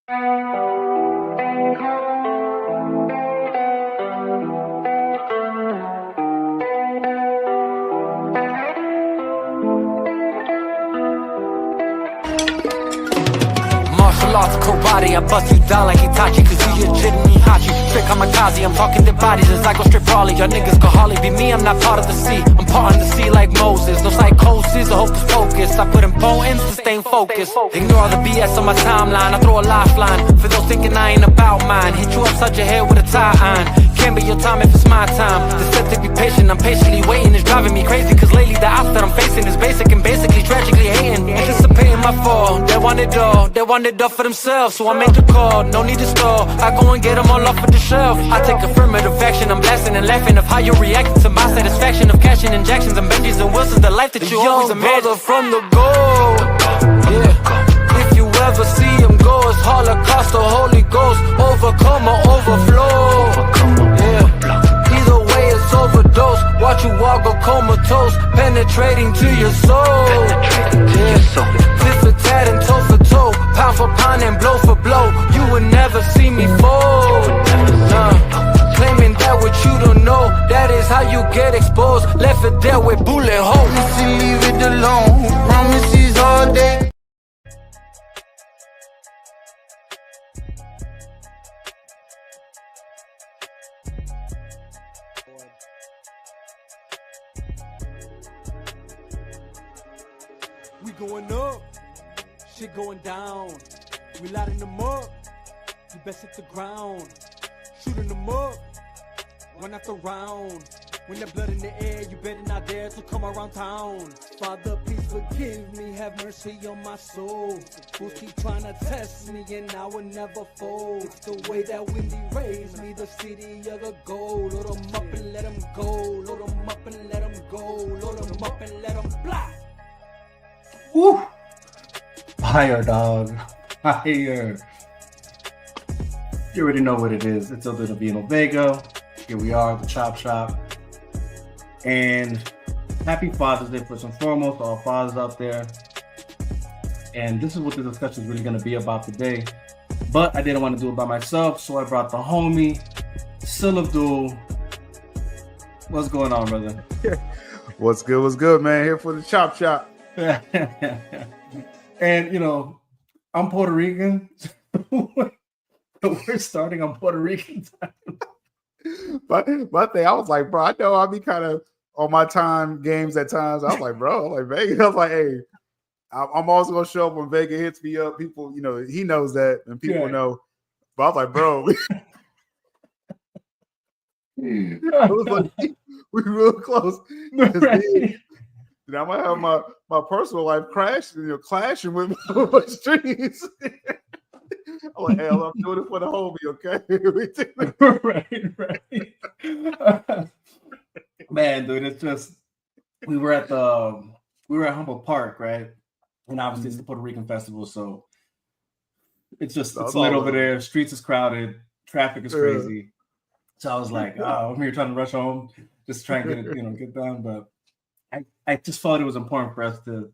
Martial arts, karate, I bust you down like Itachi. Cause you legit me Hachi. Straight kamikaze, I'm talking to bodies as I go straight brawly. Y'all niggas could hardly be me, I'm not part of the sea. I'm part in the sea like Moses. No psychosis, I hocus pocus. I put in poems to stay focused. Ignore all the BS on my timeline, I throw a lifeline for those thinking I ain't about mine. Hit you upside your head with a tie iron. Can't be your time if it's my time. The set to be patient, I'm patiently waiting. It's driving me crazy, cause lately the odds that I'm facing is basic and basically tragically hating. Anticipating my fall, they want it all for themselves. So I make the call, no need to stall. I go and get them all off of the shelf. I take affirmative action, I'm blasting and laughing of how you reacting to my satisfaction of cashing injections and Benjis and Wilsons. The life that you always imagined. Brother from the goal, yeah. If you ever see him go, it's Holocaust or Holy Ghost. Overcome or overflow, yeah. Either way it's overdose. Watch you walk or comatose, penetrating to your soul, yeah. Tit for tat and toe for toe, pound for pound and blow for blow. You would never see me fold, nah. Claiming that what you don't know, that is how you get exposed. Left it there with bullet holes. Promise to leave it alone, promises all day. We going up, shit going down. We lighting them up, you best hit the ground. Shooting them up, one after round. When the blood in the air, you better not dare to come around town. Father, please forgive me, have mercy on my soul. Fools keep trying to test me and I will never fold. It's the way that Wendy raised me, the city of the gold. Load them up and let them go, load them up and let them go, load them up and let them fly. Woo! Fire, dog. Fire. You already know what it is. It's El Vino Vega. Here we are, the Chop Shop. And happy Father's Day first and foremost to all fathers out there. And this is what the discussion is really going to be about today. But I didn't want to do it by myself, so I brought the homie, Sil Abdul. What's going on, brother? What's good, man? Here for the Chop Shop. And, you know, I'm Puerto Rican. We're starting on Puerto Rican time. But thing, I was like, bro, I know I'll be kind of on my time games at times. I was like, bro, like Vega. I was like, hey, I'm also gonna show up when Vega hits me up. People, you know, he knows that, and people know. But I was like, bro, it was like, we real close. Right. And I might have my personal life clashing with my streams. I'm like, hell, I'm doing it for the homie, okay? Right. Man, dude, it's just we were at Humboldt Park, right? And obviously it's the Puerto Rican festival, so it's lit over there. Streets is crowded, traffic is crazy. So I was like, I'm here trying to rush home, just trying to get it, get done. But I just thought it was important for us to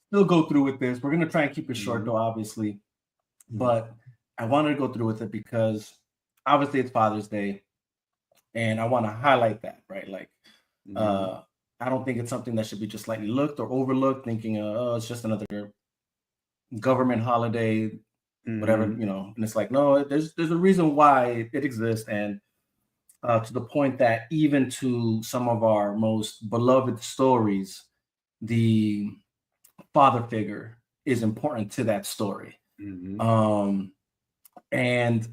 still go through with this. We're gonna try and keep it short, though, obviously. But I wanted to go through with it because obviously it's Father's Day, and I want to highlight that, right? Like, I don't think it's something that should be just slightly looked or overlooked, thinking, it's just another government holiday, whatever, And it's like, no, there's a reason why it exists, and to the point that even to some of our most beloved stories, the father figure is important to that story. And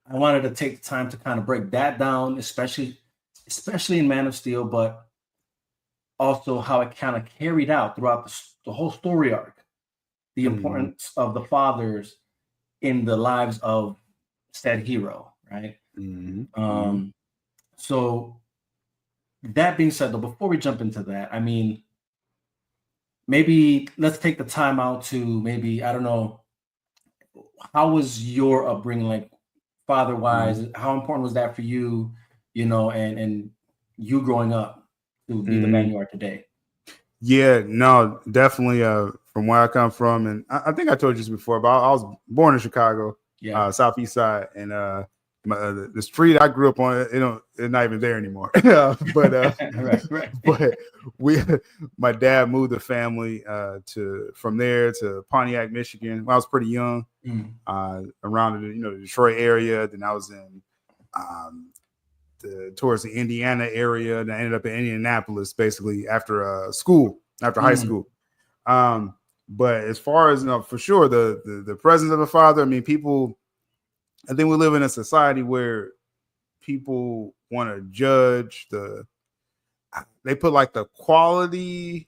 I wanted to take the time to kind of break that down, especially in Man of Steel, but also how it kind of carried out throughout the whole story arc, the importance of the fathers in the lives of said hero, right? So that being said, though, before we jump into that, I mean, maybe let's take the time out to maybe, I don't know, how was your upbringing, like father-wise? How important was that for you, and you growing up to be the man you are today? Yeah, no, definitely. From where I come from, and I think I told you this before, but I was born in Chicago, Yeah. Southeast side, and the street I grew up on, it's not even there anymore. But right. but my dad moved the family from there to Pontiac, Michigan when I was pretty young, around the Detroit area. Then I was in towards the Indiana area, and I ended up in Indianapolis basically after high school. But as far as for sure, the presence of a father, I mean, I think we live in a society where people want to judge they put like the quality,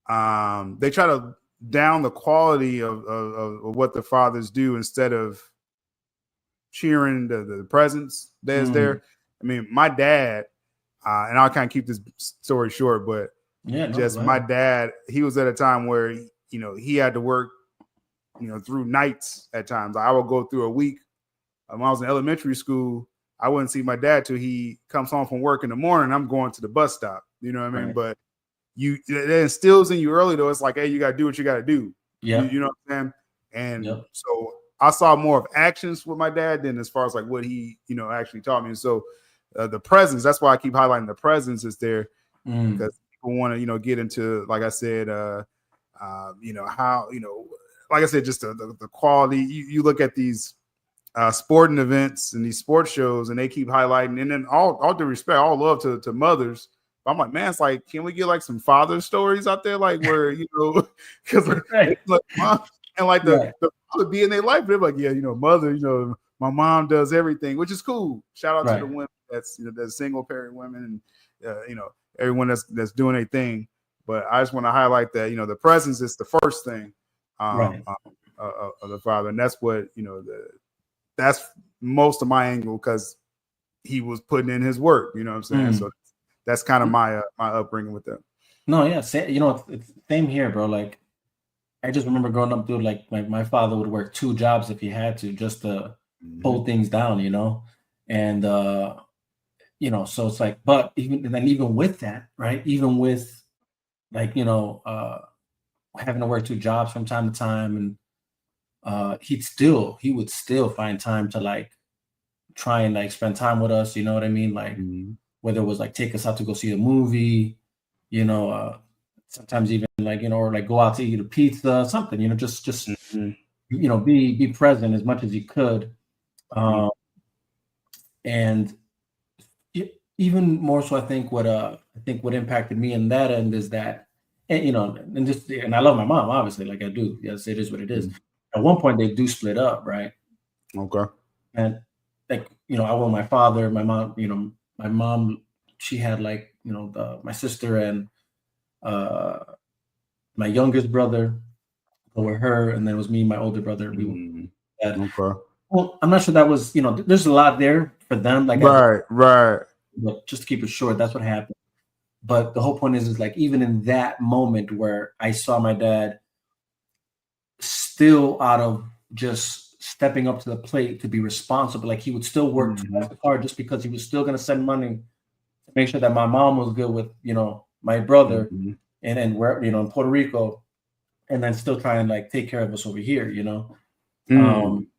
they try to down the quality of what the fathers do instead of cheering the presence that is there. I mean, my dad, and I'll kind of keep this story short, but my dad, he was at a time where, he had to work, through nights at times. I would go through a week. When I was in elementary school, I wouldn't see my dad till he comes home from work in the morning. I'm going to the bus stop. You know what I mean? Right. But it instills in you early, though. It's like, hey, you got to do what you got to do. Yeah. You know what I'm saying? And so I saw more of actions with my dad than as far as like what he, actually taught me. And so the presence, that's why I keep highlighting the presence is there, because people want to, get into, like I said, how, like I said, just the quality. You look at these sporting events and these sports shows, and they keep highlighting, and then all due respect, all love to mothers. But I'm like, man, it's like, can we get like some father stories out there, like where because like mom, and like the father be in their life, they're like, yeah, mother, my mom does everything, which is cool. Shout out to the women that's single parent women, and everyone that's doing a thing. But I just want to highlight that the presence is the first thing of the father, and that's what that's most of my angle, because he was putting in his work. You know what I'm saying? So that's kind of my upbringing with them. No, yeah, it's same here, bro. Like, I just remember growing up, dude. Like my father would work 2 jobs if he had to, just to hold things down, and so it's like, but even with that, right? Even with like having to work 2 jobs from time to time, and he would still find time to like try and like spend time with us, you know what I mean? Like whether it was like take us out to go see a movie, sometimes even like, or like go out to eat a pizza, something, just be present as much as you could. And even more so, I think what impacted me in that end is that, and I love my mom, obviously, like I do. Yes, it is what it is. At one point, they do split up, right? Okay. And like, I want my father, my mom, my mom, she had like, my sister and my youngest brother over her, and then it was me and my older brother. Okay. Well, I'm not sure that was, there's a lot there for them. Like, right. But just to keep it short, that's what happened. But the whole point is like, even in that moment where I saw my dad still out of just stepping up to the plate to be responsible, like he would still work hard just because he was still going to send money to make sure that my mom was good with, my brother, and then where, in Puerto Rico, and then still try and like take care of us over here,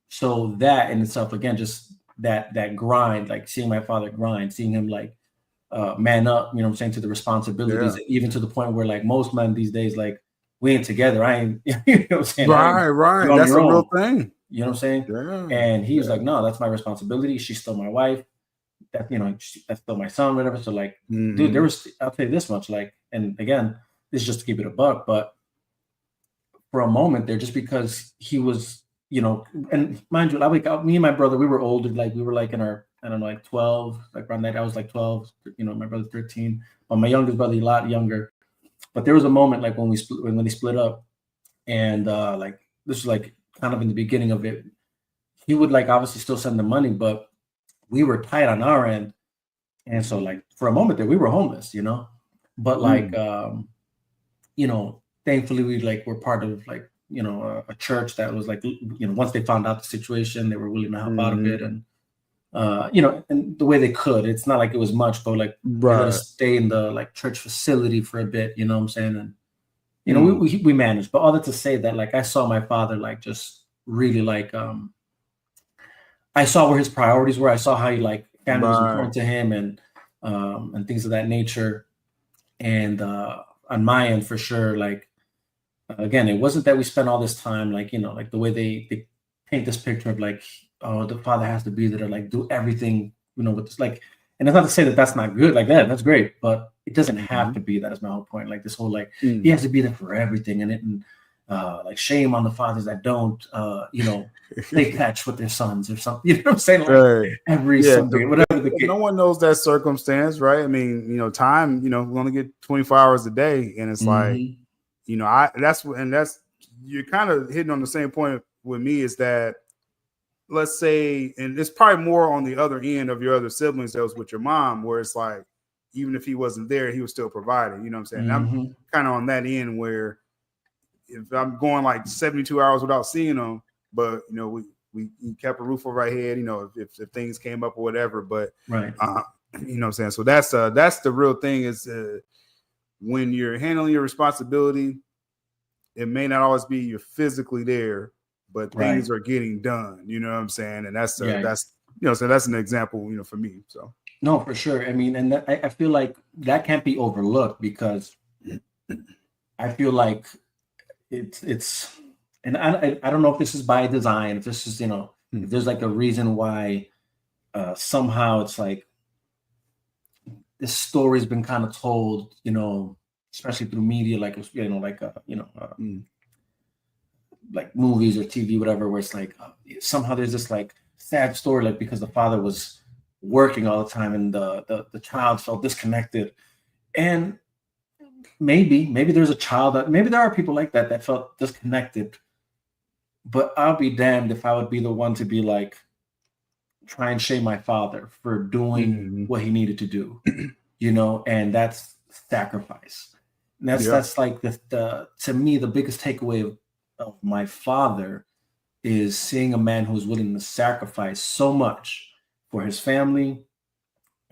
so that in itself, again, just that grind, like seeing my father grind, seeing him like man up, to the responsibilities, even to the point where like most men these days, like we ain't together. I ain't, Right. That's a real thing. You know what I'm saying? Yeah. And he was like, no, that's my responsibility. She's still my wife. That, that's still my son, whatever. So like, dude, I'll tell you this much, like, and again, this is just to keep it a buck, but for a moment there, just because he was, and mind you, me and my brother, we were older, like we were like in our, I don't know, like 12, like around that, I was like 12, my brother 13, but my youngest brother a lot younger. But there was a moment like when they split up, and like this was like kind of in the beginning of it. He would like obviously still send the money, but we were tight on our end, and so like for a moment there we were homeless, But like thankfully we like were part of like a church that was like once they found out the situation, they were willing to help out a bit, and and the way they could. It's not like it was much, but like they let us stay in the like church facility for a bit, you know what I'm saying? And we managed. But all that to say that like I saw my father like just really like I saw where his priorities were. I saw how he like family was Right. important to him and things of that nature. And on my end, for sure, like again, it wasn't that we spent all this time like, you know, like the way they paint this picture of like, oh, the father has to be there to like do everything, you know, with this like, and it's not to say that that's not good, like that's great, but it doesn't have to be that. Is my whole point. Like this whole like he has to be there for everything, and like shame on the fathers that don't, you know, play catch with their sons or something. You know what I'm saying? Like Right. every Sunday, whatever the case. No one knows that circumstance, right? I mean, you know, time, you know, we only get 24 hours a day, and it's like, you know, that's you're kind of hitting on the same point with me, is that, let's say, and it's probably more on the other end of your other siblings that was with your mom, where it's like, even if he wasn't there, he was still providing, you know what I'm saying? I'm kind of on that end where if I'm going like 72 hours without seeing him, but you know, we kept a roof over our head, you know, if things came up or whatever, but right. You know what I'm saying? So that's the real thing, is when you're handling your responsibility, it may not always be you're physically there, but things are getting done, you know what I'm saying? And that's you know, so that's an example, you know, for me. So no, for sure. I mean, and I feel like that can't be overlooked, because I feel like it's and I don't know if this is by design, if this is, you know, if there's like a reason why somehow it's like this story's been kind of told, you know, especially through media, like, you know, like you know, like movies or TV, whatever, where it's like somehow there's this like sad story, like because the father was working all the time and the child felt disconnected. And maybe there's a child that, maybe there are people like that felt disconnected, but I'll be damned if I would be the one to be like, try and shame my father for doing what he needed to do, you know, and that's sacrifice. And that's like the to me, the biggest takeaway of my father is seeing a man who's willing to sacrifice so much for his family,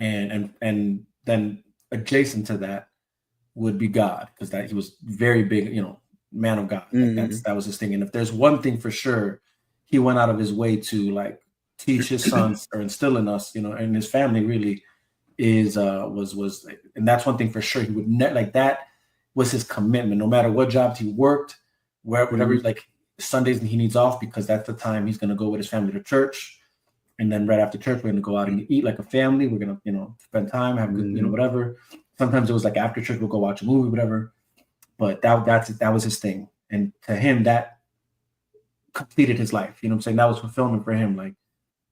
and then adjacent to that would be God, because that he was very big, you know, man of God. Like that was his thing. And if there's one thing for sure, he went out of his way to like teach his sons or instill in us, you know, and his family really is was and that's one thing for sure. He would like that was his commitment, no matter what jobs he worked, whatever, like Sundays he needs off, because that's the time he's gonna go with his family to church. And then right after church, we're gonna go out and eat like a family. We're gonna, you know, spend time, have good, you know, whatever. Sometimes it was like after church, we'll go watch a movie, whatever. But that was his thing. And to him, that completed his life. You know what I'm saying? That was fulfillment for him. Like,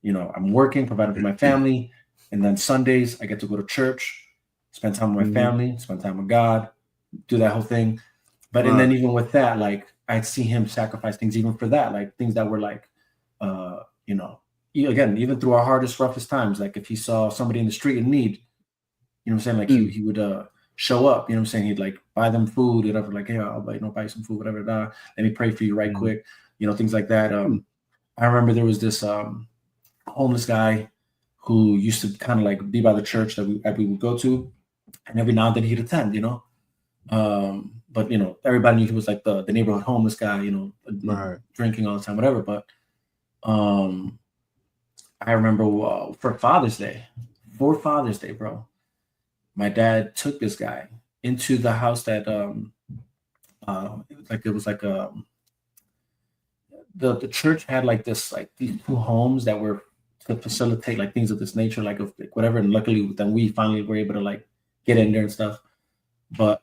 you know, I'm working, providing for my family. And then Sundays, I get to go to church, spend time with my family, spend time with God, do that whole thing. But and then even with that, like I'd see him sacrifice things even for that, like things that were like, you know, again, even through our hardest, roughest times, like if he saw somebody in the street in need, you know what I'm saying? Like he would show up, you know what I'm saying? He'd like buy them food, whatever, like, hey, I'll buy you some food, whatever. Let me pray for you right quick, you know, things like that. I remember there was this homeless guy who used to kind of like be by the church that we would go to, and every now and then he'd attend, you know. But you know, everybody knew he was like the neighborhood homeless guy, you know, drinking all the time, whatever. But I remember for Father's Day, bro, my dad took this guy into the house that the church had like this, like these two homes that were to facilitate like things of this nature, like whatever. And luckily then we finally were able to like get in there and stuff. But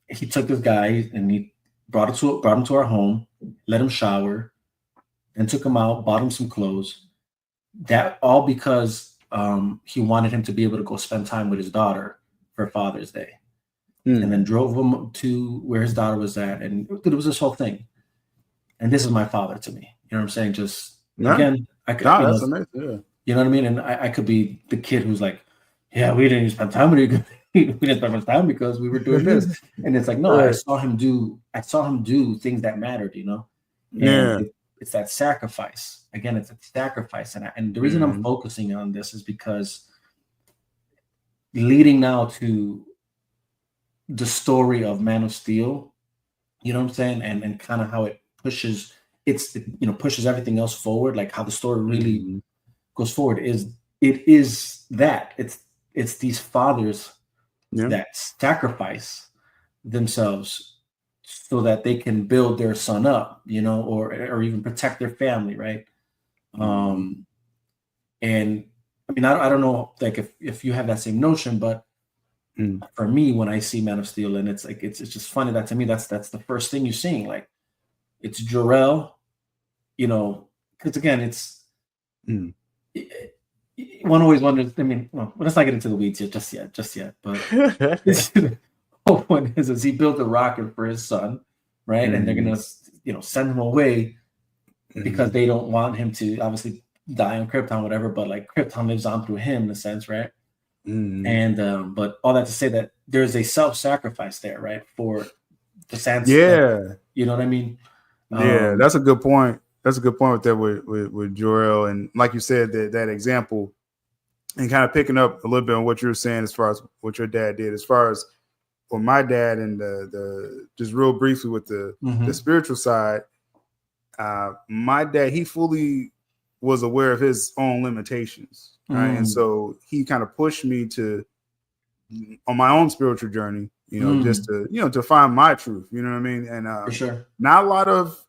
he took this guy and he brought him to our home, let him shower, and took him out, bought him some clothes. That all because he wanted him to be able to go spend time with his daughter for Father's Day. And then drove him to where his daughter was at. And it was this whole thing. And this is my father to me. You know what I'm saying? Just again, I could, that's amazing. Yeah. You know what I mean? And I could be the kid who's like, yeah, we didn't even spend time with you. We didn't spend much time because we were doing this. And it's like, no, I saw him do things that mattered, you know? And it's that sacrifice. Again, it's a sacrifice. And the reason I'm focusing on this is because leading now to the story of Man of Steel, you know what I'm saying? And kind of how it pushes, pushes everything else forward, like how the story really goes forward is that it's these fathers that sacrifice themselves so that they can build their son up, or even protect their family, right? And I mean, I don't know, like if you have that same notion, but for me, when I see Man of Steel, and it's like it's just funny that to me that's the first thing you're seeing, like it's Jor-El, because again, it's one always wonders. I mean, well, let's not get into the weeds here just yet. But the whole point is he built a rocket for his son, right? And they're gonna, send him away because they don't want him to obviously die on Krypton, whatever. But like Krypton lives on through him in a sense, right? And but all that to say that there's a self-sacrifice there, right? For the sense, you know what I mean? Yeah, that's a good point. That's a good point with that with Jor-El, and like you said, that example, and kind of picking up a little bit on what you were saying as far as what your dad did, as far as for my dad, and the just real briefly with the spiritual side. My dad, he fully was aware of his own limitations, right? And so he kind of pushed me on my own spiritual journey, just to, to find my truth, you know what I mean? And for sure, not a lot of,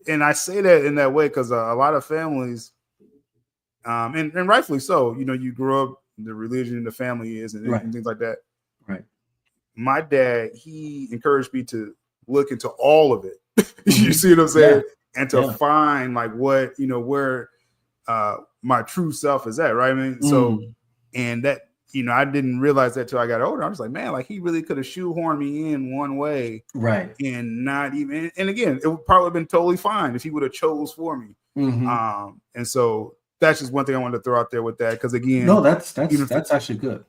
and I say that in that way because a lot of families, and rightfully so, you grew up, the religion the family is, and things like that. Right. My dad, he encouraged me to look into all of it. You see what I'm saying? Yeah. And to find like what, where my true self is at, right? I mean, so, and that, I didn't realize that till I got older. I was like, man, like he really could have shoehorned me in one way, right? And not even, and again, it would probably have been totally fine if he would have chose for me. And so that's just one thing I wanted to throw out there with that, because again, no, that's actually good.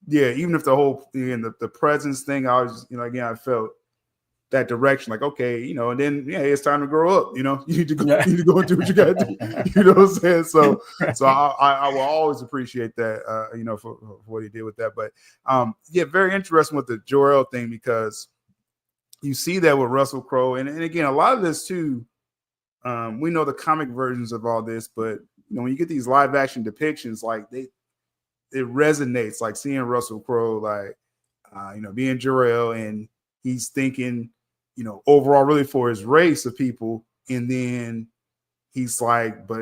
Yeah, even if the whole the presence thing, I was, again, I felt that direction, like, okay, and then it's time to grow up. You need to go and do what you got to do. You know what I'm saying? So, so I will always appreciate that, for what he did with that. But very interesting with the Jor-El thing, because you see that with Russell Crowe, and again, a lot of this too. We know the comic versions of all this, but when you get these live action depictions, like it resonates, like seeing Russell Crowe, like being Jor-El, and he's thinking, overall really for his race of people. And then he's like, but,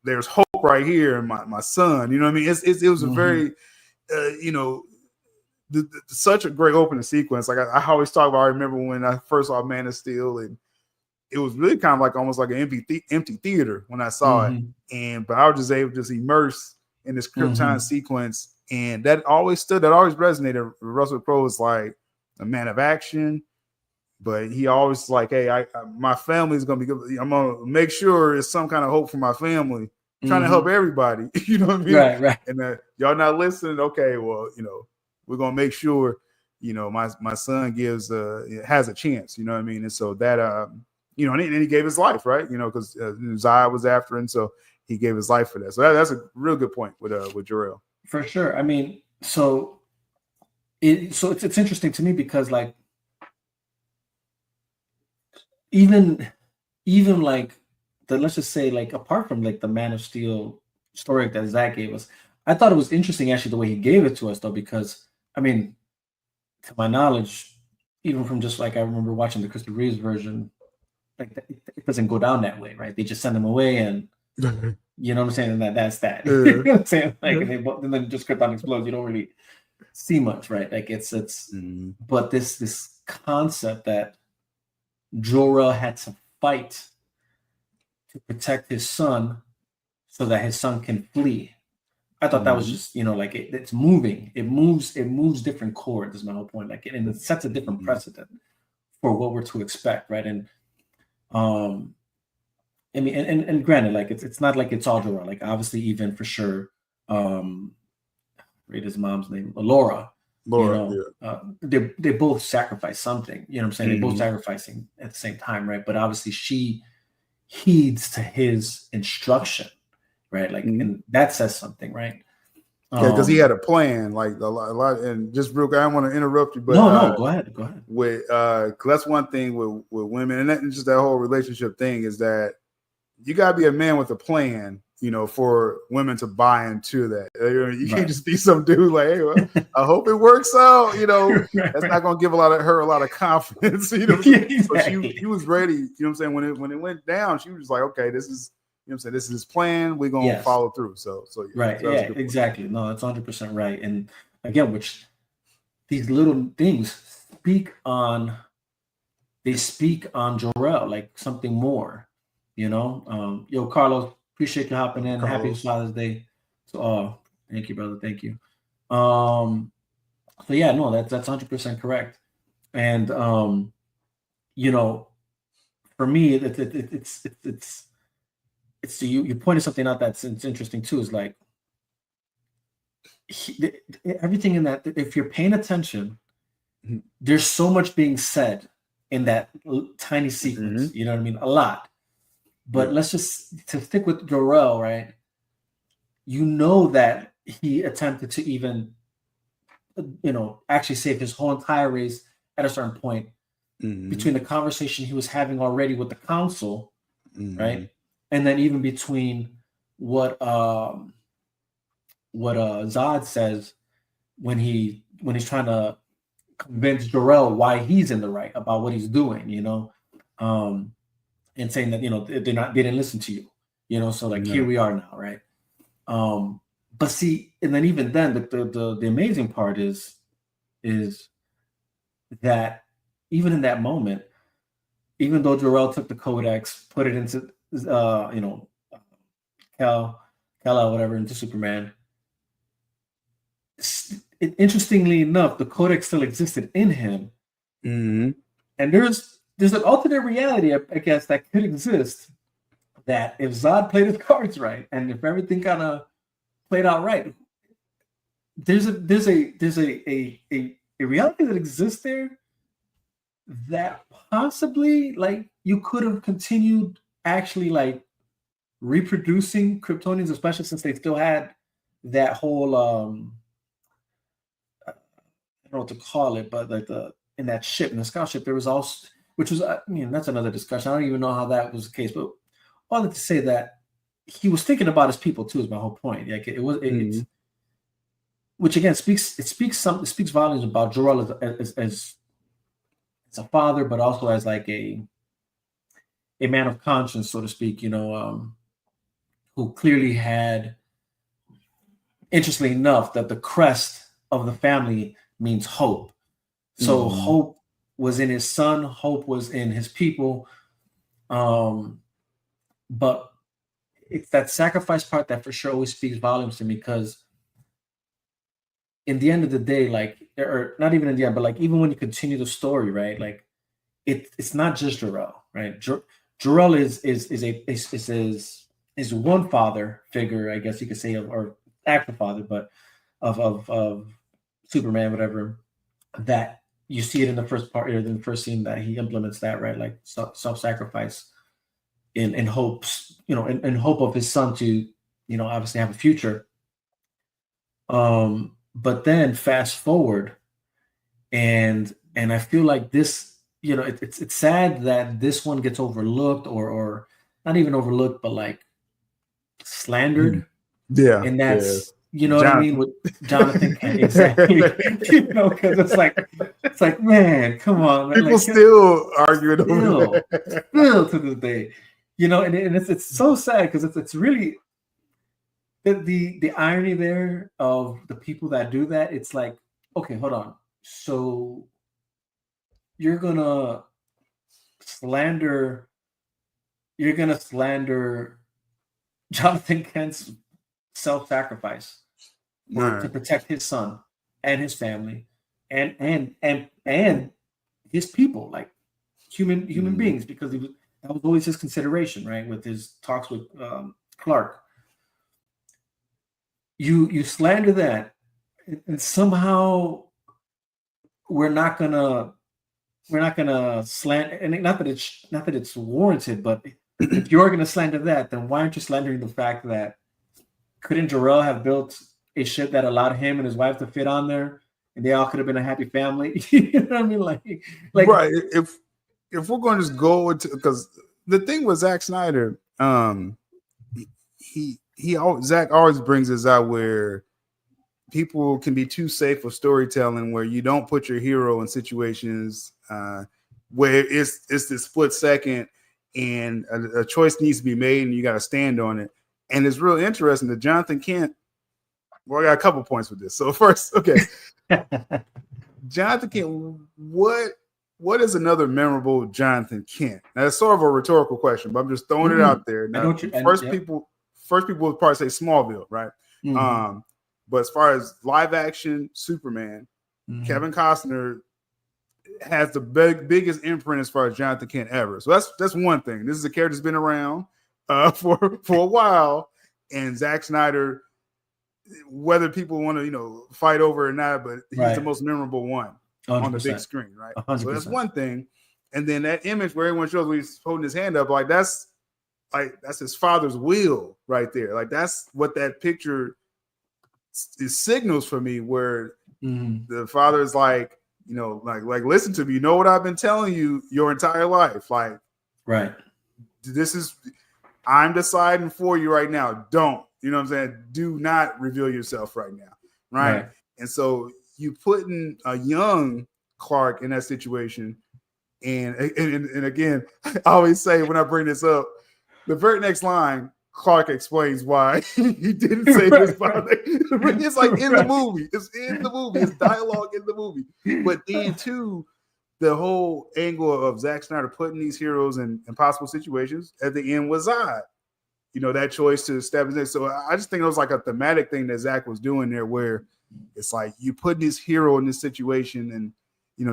there's hope right here in my son. You know what I mean? It was a very, such a great opening sequence. Like I always talk about, I remember when I first saw Man of Steel, and it was really kind of like almost like an empty theater when I saw it. But I was just able to just immerse in this Krypton sequence. And that always resonated. Russell Crowe is like a man of action, but he always like, hey, my family is gonna be good. I'm gonna make sure there's some kind of hope for my family. I'm trying to help everybody. You know what I mean? Right. And y'all not listening. Okay, well, we're gonna make sure, my son has a chance. You know what I mean? And so that and he gave his life, right? Because Zaya was after him, so he gave his life for that. So that's a real good point with Jor-El. For sure. I mean, so it's interesting to me because like even like let's just say, like, apart from like the Man of Steel story that Zach gave us, I thought it was interesting actually the way he gave it to us, though, because I mean, to my knowledge, even from just like I remember watching the Christopher Reeves version, like it doesn't go down that way, right? They just send him away, and you know what I'm saying? And that's that. You know what I'm saying? Like, and then just Krypton explodes. You don't really see much, right? Like it's but this concept that Jor-El had to fight to protect his son so that his son can flee. I thought that was just, like it's moving. It moves different chords is my whole point. Like, and it sets a different precedent for what we're to expect, right? And I mean, and granted, like it's not like it's all Jor-El. Like obviously, even for sure, read his mom's name, Laura. They both sacrifice something. You know what I'm saying? They both sacrificing at the same time, right? But obviously, she heeds to his instruction, right? Like, and that says something, right? Yeah, because he had a plan, like a lot. And just real quick, I don't want to interrupt you, but no, go ahead. With that's one thing with women, and just that whole relationship thing is that you gotta be a man with a plan for women to buy into that. You can't just be some dude like, hey, well, I hope it works out. That's not going to give her a lot of confidence. Exactly. So she was ready. You know what I'm saying? When it went down, she was just like, okay, this is, this is his plan. We're going to follow through. So right. So yeah, exactly. No, that's 100% right. And again, which these little things speak on Jor-El, like something more, Yo, Carlos, appreciate you hopping in. Carlos. Happy Father's Day. So, thank you, brother. Thank you. So yeah, no, that's 100% correct. And for me, it's you pointed something out that's interesting too. Is like everything in that. If you're paying attention, there's so much being said in that tiny sequence. You know what I mean? A lot. But let's just to stick with Jor-El, right? That he attempted to even, actually save his whole entire race at a certain point between the conversation he was having already with the council, right? And then even between what Zod says when he's trying to convince Jor-El why he's in the right about what he's doing, and saying that they didn't listen to you, so like here we are now, right? But see, and then even then the amazing part is that even in that moment, even though Jor-El took the Codex, put it into Kal-El, whatever, into Superman, interestingly enough, the Codex still existed in him, and there's an alternate reality, I guess, that could exist. That if Zod played his cards right, and if everything kind of played out right, there's a reality that exists there that possibly like you could have continued actually like reproducing Kryptonians, especially since they still had that whole I don't know what to call it, but like in that ship, in the scout ship, there was also, which was, that's another discussion. I don't even know how that was the case, but all that to say that he was thinking about his people too, is my whole point. Like it's, which again speaks volumes about Jor-El as a father, but also as like a man of conscience, so to speak, who clearly had, interestingly enough, that the crest of the family means hope. So hope was in his son, hope was in his people. But it's that sacrifice part that for sure always speaks volumes to me, because in the end of the day, like, or not even in the end, but like even when you continue the story, right? Like it's not just Jor-El, right? Jor-El is one father figure, I guess you could say, or actual father, but of Superman, whatever, that you see it in the first part, or in the first scene that he implements that, right? Like self-sacrifice in hopes, in hope of his son to, obviously have a future. But then fast forward, and I feel like this, it's sad that this one gets overlooked, or not even overlooked, but like slandered. Yeah. And that's, what I mean, with Jonathan Kent, exactly. Because it's like, man, come on, man. People like, still arguing over that. Still to this day, and it's so sad, because it's really the irony there of the people that do that. It's like, okay, hold on, so you're gonna slander Jonathan Kent's self-sacrifice to protect his son and his family and his people, like human beings, because that was always his consideration, right? With his talks with Clark. You slander that, and somehow we're not gonna slander, and not that it's warranted, but if you're gonna slander that, then why aren't you slandering the fact that couldn't Jor-El have built a ship that allowed him and his wife to fit on there, and they all could have been a happy family? You know what I mean? Like right. If we're going to just go into, because the thing with Zack Snyder, he Zach always brings this out where people can be too safe with storytelling, where you don't put your hero in situations where it's the split second and a choice needs to be made and you got to stand on it. And it's real interesting that Jonathan Kent. Well, I got a couple points with this. So first, okay, Jonathan Kent. What is another memorable Jonathan Kent? Now, it's sort of a rhetorical question, but I'm just throwing it out there. Now, people would probably say Smallville, right? Mm-hmm. But as far as live action Superman, Kevin Costner has the biggest imprint as far as Jonathan Kent ever. So that's one thing. This is a character that's been around for a while, and Zack Snyder, whether people want to fight over it or not, but he's the most memorable one 100%. On the big screen, right? 100%. So that's one thing. And then that image where everyone shows where he's holding his hand up, that's his father's will right there. Like that's what that picture is signals for me, where the father is like, like listen to me. You know what I've been telling you your entire life. Like, right. I'm deciding for you right now. Don't, you know what I'm saying? Do not reveal yourself right now. Right. And so you putting a young Clark in that situation. And again, I always say when I bring this up, the very next line, Clark explains why he didn't say his father. It's like in the movie. It's in the movie. It's dialogue in the movie. But then too, the whole angle of Zack Snyder putting these heroes in impossible situations at the end was odd. That choice to step in. So I just think it was like a thematic thing that Zack was doing there, where it's like you put this hero in this situation and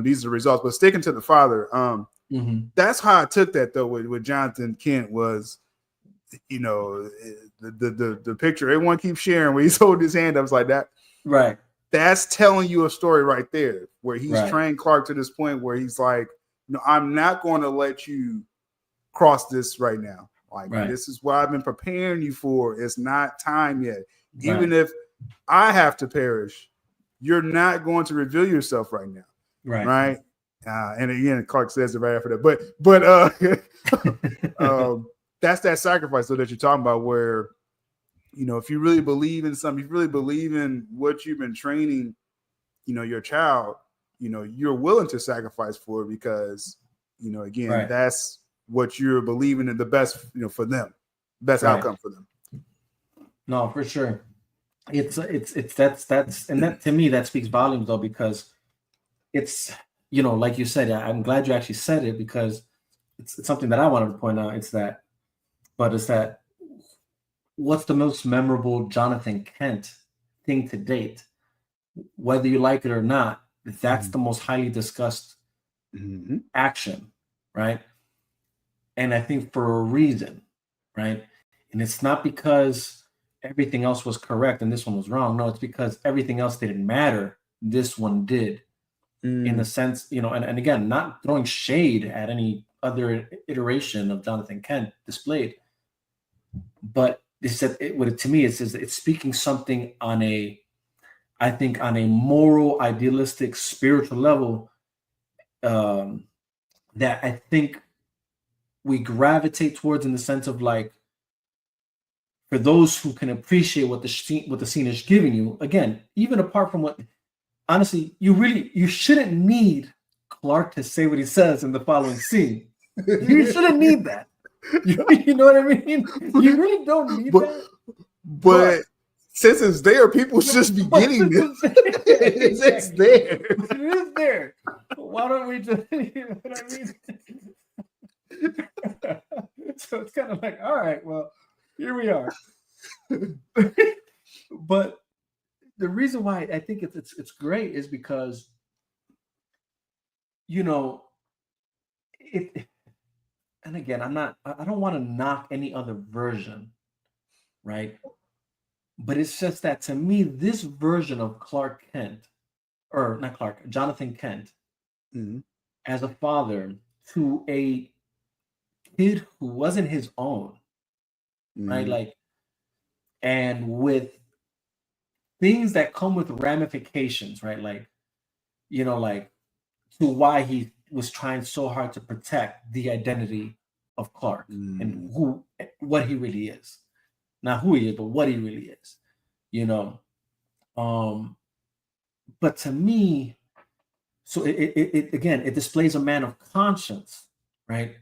these are the results. But sticking to the father, that's how I took that though with Jonathan Kent was, the picture everyone keeps sharing where he's holding his hand up. It's like that. Right. That's telling you a story right there where he's trained Clark to this point where he's like, I'm not going to let you cross this right now. Like, this is what I've been preparing you for. It's not time yet. Even if I have to perish, you're not going to reveal yourself right now. Right. And again, Clark says it right after that. But that's that sacrifice though that you're talking about, where if you really believe in something, if you really believe in what you've been training, your child, you're willing to sacrifice for it because, again, that's what you're believing in the best, for them, best outcome for them. No, for sure. It's that's and that to me that speaks volumes though, because it's like you said, I'm glad you actually said it because it's something that I wanted to point out. It's that what's the most memorable Jonathan Kent thing to date, whether you like it or not, that's the most highly discussed action, right? And I think for a reason, right? And it's not because everything else was correct and this one was wrong. No, it's because everything else didn't matter. This one did. In the sense, and again, not throwing shade at any other iteration of Jonathan Kent displayed, but to me, it's speaking something on a moral, idealistic, spiritual level that I think we gravitate towards in the sense of like, for those who can appreciate what the scene is giving you, again, even apart from what, honestly, you shouldn't need Clark to say what he says in the following scene. You shouldn't need that. You know what I mean? You really don't need that. But since it's there, people should be getting it. It's there. It is there. Why don't we just, you know what I mean? So it's kind of like, all right, well, here we are. But the reason why I think it's great is because, and again, I don't want to knock any other version, right? But it's just that to me, this version of Jonathan Kent, as a father to a kid who wasn't his own, right? Like, and with things that come with ramifications, right? Like, like to why he was trying so hard to protect the identity of Clark and what he really is. not who he is, but what he really is, you know. But to me, so it again, it displays a man of conscience, right?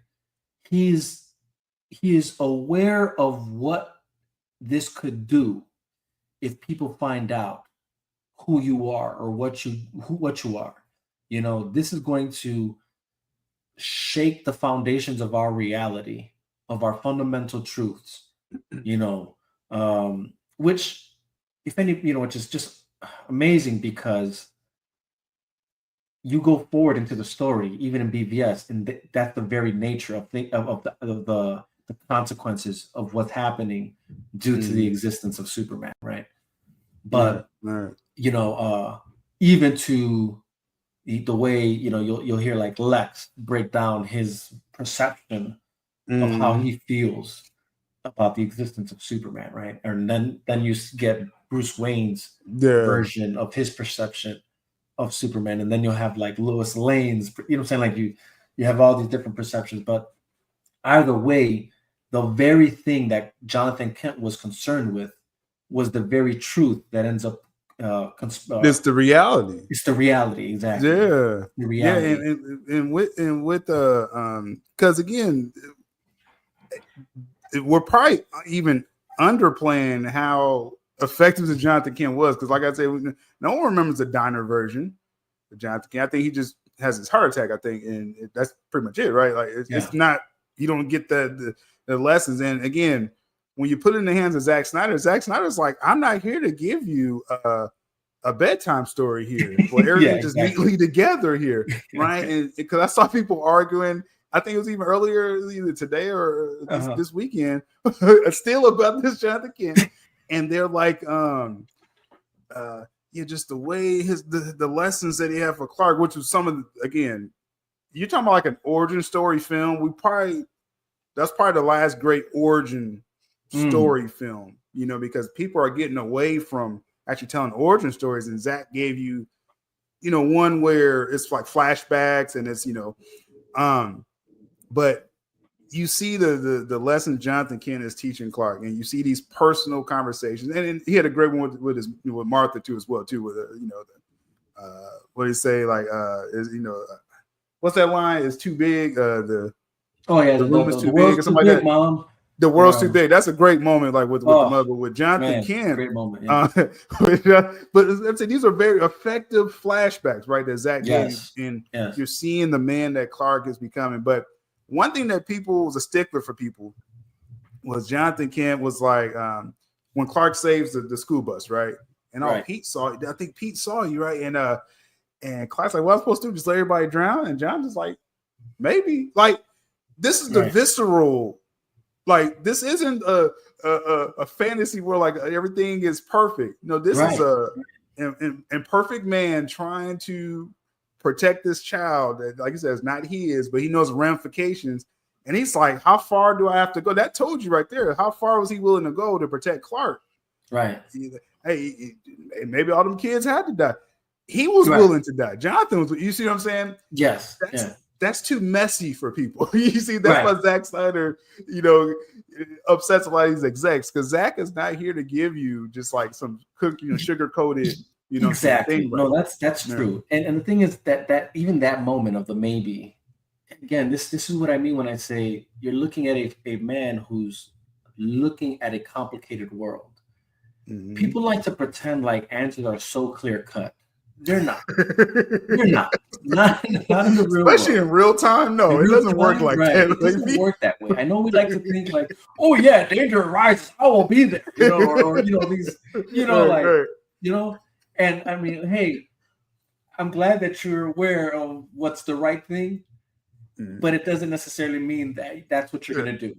He is aware of what this could do if people find out who you are or what you are. You know, this is going to shake the foundations of our reality, of our fundamental truths, you know, which, if any, you know, which is just amazing because you go forward into the story, even in BVS, and that's the very nature of the consequences of what's happening due to the existence of Superman, right? But you know, even to the way, you know, you'll hear like Lex break down his perception of how he feels about the existence of Superman, right? And then you get Bruce Wayne's version of his perception of Superman, and then you'll have like Lois Lane's, you know what I'm saying? Like you have all these different perceptions, but either way, the very thing that Jonathan Kent was concerned with was the very truth that ends up it's the reality. It's the reality, exactly. Yeah, the reality. Yeah, and with because again, we're probably even underplaying how effective the Jonathan Kent was, because like I said, no one remembers the diner version of Jonathan Kent. I think he just has his heart attack, I think, and that's pretty much it, right? Like it's not, you don't get the lessons. And again, when you put it in the hands of Zack Snyder's like, I'm not here to give you a bedtime story here where everything just neatly together here, right? And because I saw people arguing, I think it was even earlier, either today or this weekend, still about this Jonathan Kent. And they're like, just the way the lessons that he had for Clark, which was some of again, you're talking about like an origin story film. That's probably the last great origin story film, you know, because people are getting away from actually telling origin stories. And Zach gave you, you know, one where it's like flashbacks and it's, you know, but you see the lesson Jonathan Kent is teaching Clark, and you see these personal conversations, and he had a great one with Martha too, as well too, with you know, what do you say, like is, you know, what's that line? It's too big. The room is too big, or something like that. Mom. The world's too big. That's a great moment, like with the mother, with Jonathan Kent. Great moment. Yeah. But I'm saying these are very effective flashbacks, right? That Zach gave, and you're seeing the man that Clark is becoming. But one thing that people was a stickler for people was Jonathan Kent was like when Clark saves the school bus, right? And Pete saw it. I think Pete saw you, right? And Clark's like, "Well, I'm supposed to just let everybody drown," and John's just like, "Maybe." Like this is the visceral. Like this isn't a fantasy where like everything is perfect. No, this is an imperfect man trying to protect this child that, like you said, is not his, but he knows ramifications. And he's like, how far do I have to go? That told you right there. How far was he willing to go to protect Clark? Right. Hey, maybe all them kids had to die. He was willing to die. Jonathan was. You see what I'm saying? Yes. That's too messy for people. You see, that's why Zack Snyder, you know, upsets a lot of these execs, because Zack is not here to give you just like some sugar coated, you know. Exactly. No, that's true. And the thing is that even that moment of the maybe, again, this is what I mean when I say you're looking at a man who's looking at a complicated world. Mm-hmm. People like to pretend like answers are so clear cut. They're not. They're not. Not in the real Especially world. In real time. No, it doesn't work like that. It doesn't work that way. I know we like to think like, oh yeah, danger arises, I will be there. You know, or you know, these, you know, you know, and I mean, hey, I'm glad that you're aware of what's the right thing, but it doesn't necessarily mean that that's what you're gonna do.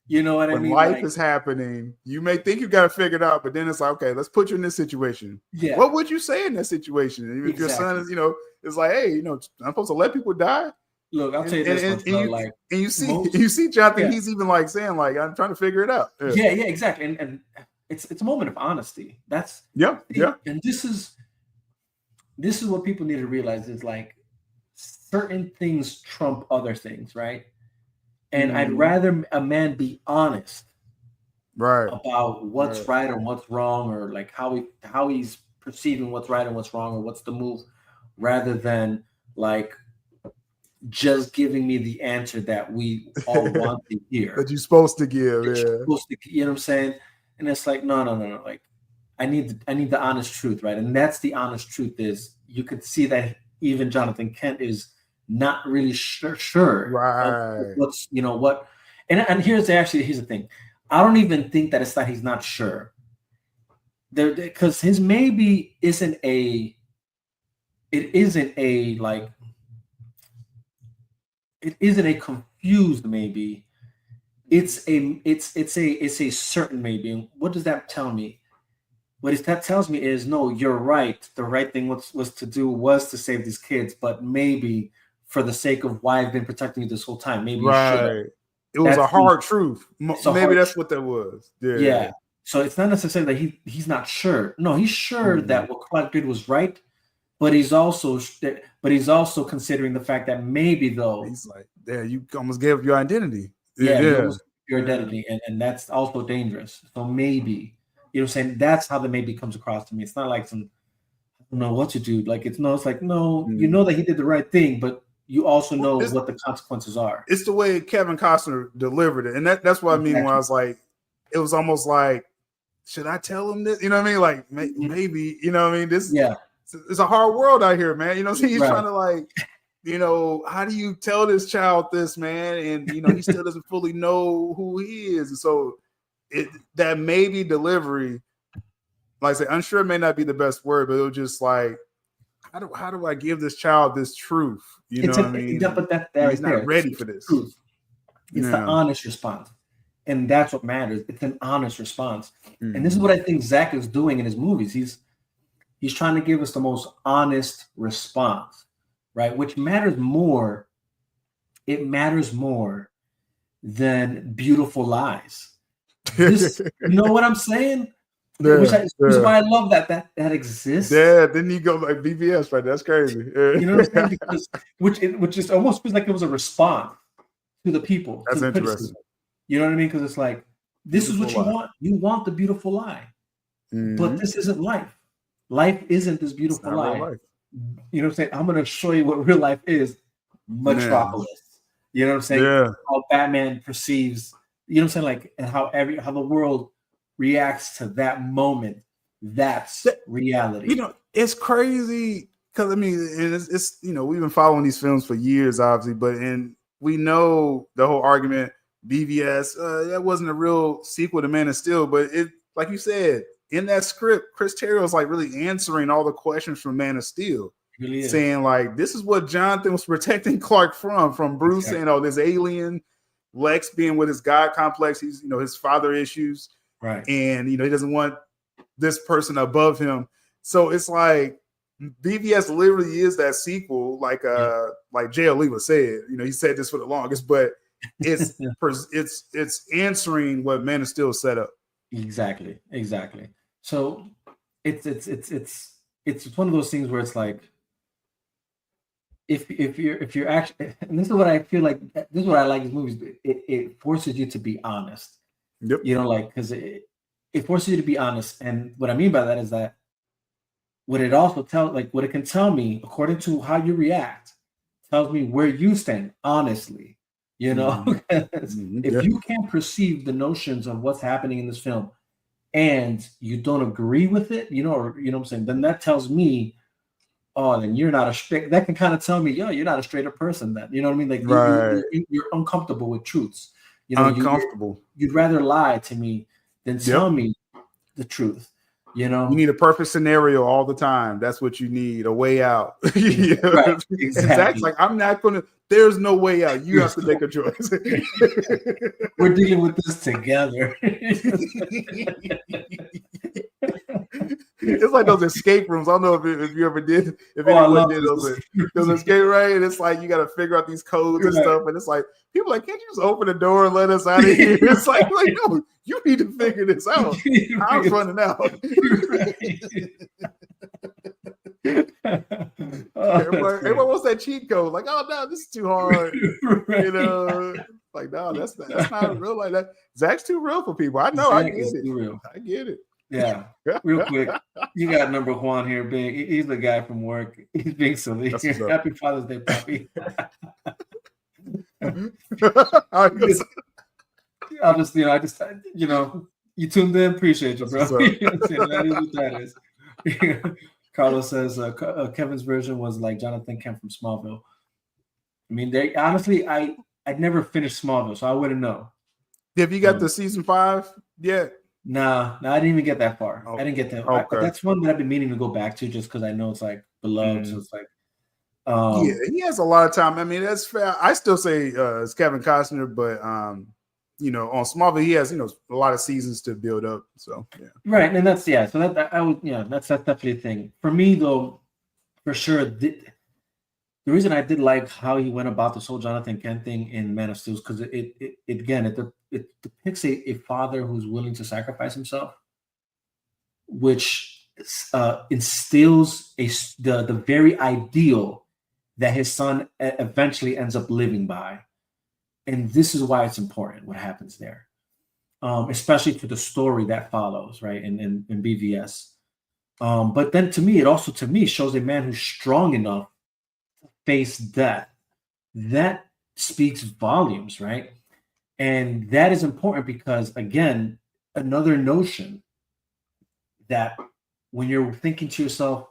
You know what I mean? When life is happening, you may think you got it figured out, but then it's like, okay, let's put you in this situation. Yeah. What would you say in that situation? And if your son is, you know, it's like, hey, you know, I'm supposed to let people die. Look, I'll tell you this. And you see Jonathan, he's even like saying, like, I'm trying to figure it out. Yeah, exactly. And it's a moment of honesty. That's And this is what people need to realize is like certain things trump other things, right? And I'd rather a man be honest Right. about what's right and what's wrong, or like how he's perceiving what's right and what's wrong, or what's the move, rather than like just giving me the answer that we all want to hear. That you're supposed to give. That Yeah. you're supposed to, you know what I'm saying? And it's like, no. Like, I need the honest truth, right? And that's the honest truth. Is you could see that even Jonathan Kent is not really sure Right. what's, you know, what. And here's the thing. I don't even think that it's that he's not sure. Because his maybe isn't a confused maybe. It's a certain maybe. And what does that tell me? What that tells me is, no, you're right. The right thing was to save these kids, but maybe for the sake of why I've been protecting you this whole time, maybe you should. It was a hard truth. Maybe that's what that was. Yeah. So it's not necessarily that he's not sure. No, he's sure that what Clark did was right, but he's also considering the fact that maybe though he's like, yeah, you almost gave up your identity. Your identity, and that's also dangerous. So maybe, you know what I'm saying? That's how the maybe comes across to me. It's not like some, I don't know what to do. Like it's like, no, you know that he did the right thing, but you also know what the consequences are. It's the way Kevin Costner delivered it. And that's what I mean when I was like, it was almost like, should I tell him this? You know what I mean? Like maybe, you know what I mean? It's a hard world out here, man. You know what I'm saying? He's trying to like, you know, how do you tell this child this, man? And you know, he still doesn't fully know who he is. And so that maybe delivery, like I say, unsure may not be the best word, but it was just like, how do I give this child this truth? You know what I mean? But he's not ready for this. Truth. It's the honest response. And that's what matters. It's an honest response. And this is what I think Zach is doing in his movies. He's trying to give us the most honest response, right? Which matters more. It matters more than beautiful lies. You know what I'm saying? Which is why I love that exists. Yeah, then you go like BVS, right? That's crazy. Yeah. You know what I'm saying? Because, which is almost feels like it was a response to the people. That's interesting. You know what I mean? Because it's like, this is what you want. You want the beautiful lie. But this isn't life. Life isn't this beautiful lie. You know what I'm saying? I'm going to show you what real life is. Metropolis. You know what I'm saying? Yeah. How Batman perceives, you know what I'm saying? Like, and how the world reacts to that moment. That's reality. You know, it's crazy because I mean, it's you know, we've been following these films for years, obviously, but we know the whole argument. BVS, that wasn't a real sequel to Man of Steel, but it, like you said, in that script, Chris Terrio was like really answering all the questions from Man of Steel, really saying like, this is what Jonathan was protecting Clark from Bruce saying, oh, this alien, Lex being with his God complex, he's, you know, his father issues, right? And you know, he doesn't want this person above him. So it's like BVS literally is that sequel, like Jay Oliva said. You know, he said this for the longest, but it's answering what Man of Steel set up. Exactly. So it's one of those things where it's like, if you're actually, and this is what I feel like, this is what I like these movies. It forces you to be honest. Yep. You know, like, because it forces you to be honest, and what I mean by that is that what it also what it can tell me, according to how you react, tells me where you stand honestly. You know, if you can't perceive the notions of what's happening in this film and you don't agree with it, you know what I'm saying, then that tells me, oh, then you're not that can kind of tell me, you're not a straight up person then. You know what I mean? Like you're uncomfortable with truths. You know, uncomfortable. You'd rather lie to me than tell me the truth. You know, you need a perfect scenario all the time. That's what you need, a way out. Right, exactly. Like, I'm not gonna. There's no way out. You have to make a choice. We're dealing with this together. It's like those escape rooms. I don't know if you ever did. If anyone did those escape, right? And it's like you got to figure out these codes and stuff. And it's like people are like, can't you just open the door and let us out of here? It's like no, you need to figure this out. I'm running out. Everyone wants that cheat code. Like, oh no, this is too hard. You know, Like, no, that's not real like that. Zach's too real for people. I know. I Zach get is it. too real. I get it. Yeah. Real quick, you got number Juan here, big. He's the guy from work. He's being silly. That's what's up. Happy Father's Day, Poppy. I guess- I'll just, you tuned in. Appreciate you, bro. That's what's up. You know what I'm saying? That is what that is. Carlos says Kevin's version was like Jonathan Kent from Smallville. I mean, they honestly, I'd never finished Smallville, so I wouldn't know. Have you got the season 5 yet? Nah, I didn't even get that far. Oh, I didn't get that. okay. That's one that I've been meaning to go back to just because I know it's like beloved. So it's like, Yeah, he has a lot of time. I mean, that's fair. I still say it's Kevin Costner, but on Smallville, he has a lot of seasons to build up. So yeah, right, and that's So that I would that's definitely a thing for me though, for sure. The reason I did like how he went about this whole Jonathan Kent thing in Man of Steel is because it depicts a father who's willing to sacrifice himself, which instills the very ideal that his son eventually ends up living by. And this is why it's important what happens there, especially to the story that follows, right, in BVS. But then it also shows a man who's strong enough to face death. That speaks volumes, right? And that is important because, again, another notion that when you're thinking to yourself,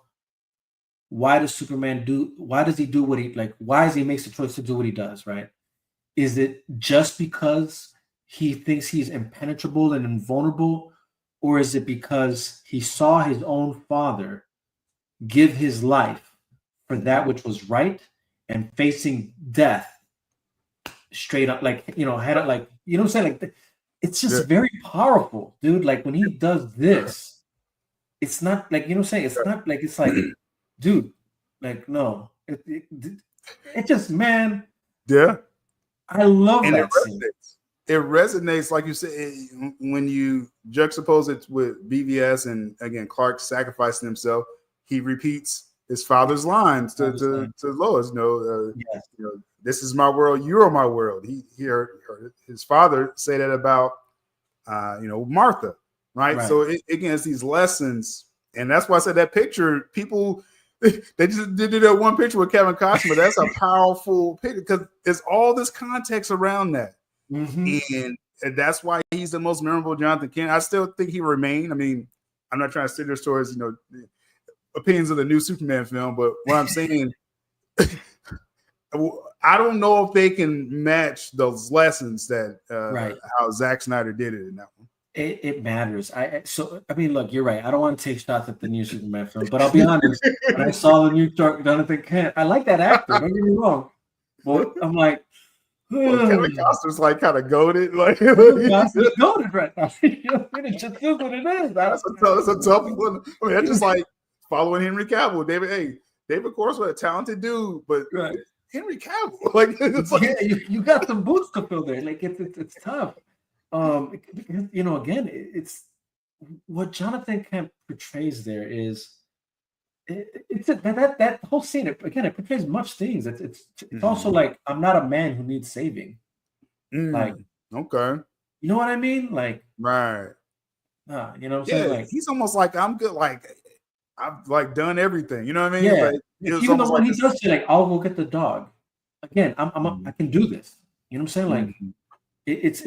why does he do what he like? Why does he makes the choice to do what he does, right? Is it just because he thinks he's impenetrable and invulnerable, or is it because he saw his own father give his life for that which was right and facing death straight up, had it like, you know what I'm saying? Like, it's just very powerful, dude. Like when he does this, it's not like, you know what I'm saying? It's not like, it's like, dude, like, no, it just, man. Yeah. I love and that scene. It resonates, like you said, when you juxtapose it with BVS and again Clark sacrificing himself. He repeats his father's lines to Lois. This is my world. You are my world. He heard his father say that about Martha, right? So again, it's these lessons, and that's why I said that picture. People they just did that one picture with Kevin Costner. That's a powerful picture because there's all this context around that. And that's why he's the most memorable Jonathan Kent. I still think he remain. I mean, I'm not trying to sit there towards opinions of the new Superman film, but what I'm saying, I don't know if they can match those lessons that how Zack Snyder did it in that one. It matters. I mean, look, you're right. I don't want to take shots at the new Superman film, but I'll be honest. When I saw the new Jonathan Kent, I like that actor. Don't get me wrong. But I'm like, Kevin Costner's like kind of goated. Like Costner's goated right now. It just is what it is. That's a tough one. I mean, that's just like following Henry Cavill. David Corso, a talented dude, but Henry Cavill, like, it's like you got some boots to fill there. Like it's tough. Again, it's what Jonathan Kent portrays there is that whole scene. It portrays much things. It's also like, I'm not a man who needs saving. Like, okay, you know what I mean? Like, right? You know what I'm saying? Like, he's almost like, I'm good. Like, I've like done everything. You know what I mean? Yeah. Like, Even though when he does say, like, I'll go get the dog. Again, I can do this. You know what I'm saying? Like, it's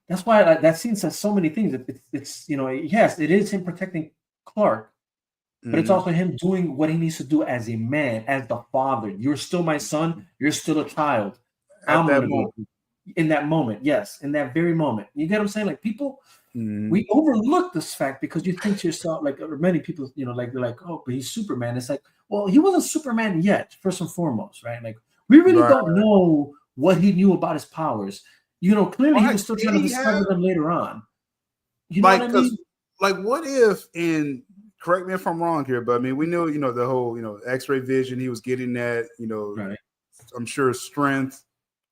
that's why that scene says so many things. Yes, it is him protecting Clark, but it's also him doing what he needs to do as a man, as the father. You're still my son. You're still a child. In that moment, yes, in that very moment. You get what I'm saying? Like, people, we overlook this fact because you think to yourself, like, many people, like, they're like, oh, but he's Superman. It's like, well, he wasn't Superman yet, first and foremost, right? Like, we really don't know what he knew about his powers. Clearly he was still trying to discover them later on. You know what I mean? Like, what if, and correct me if I'm wrong here, but I mean, we knew, the whole, X-ray vision, he was getting that, I'm sure strength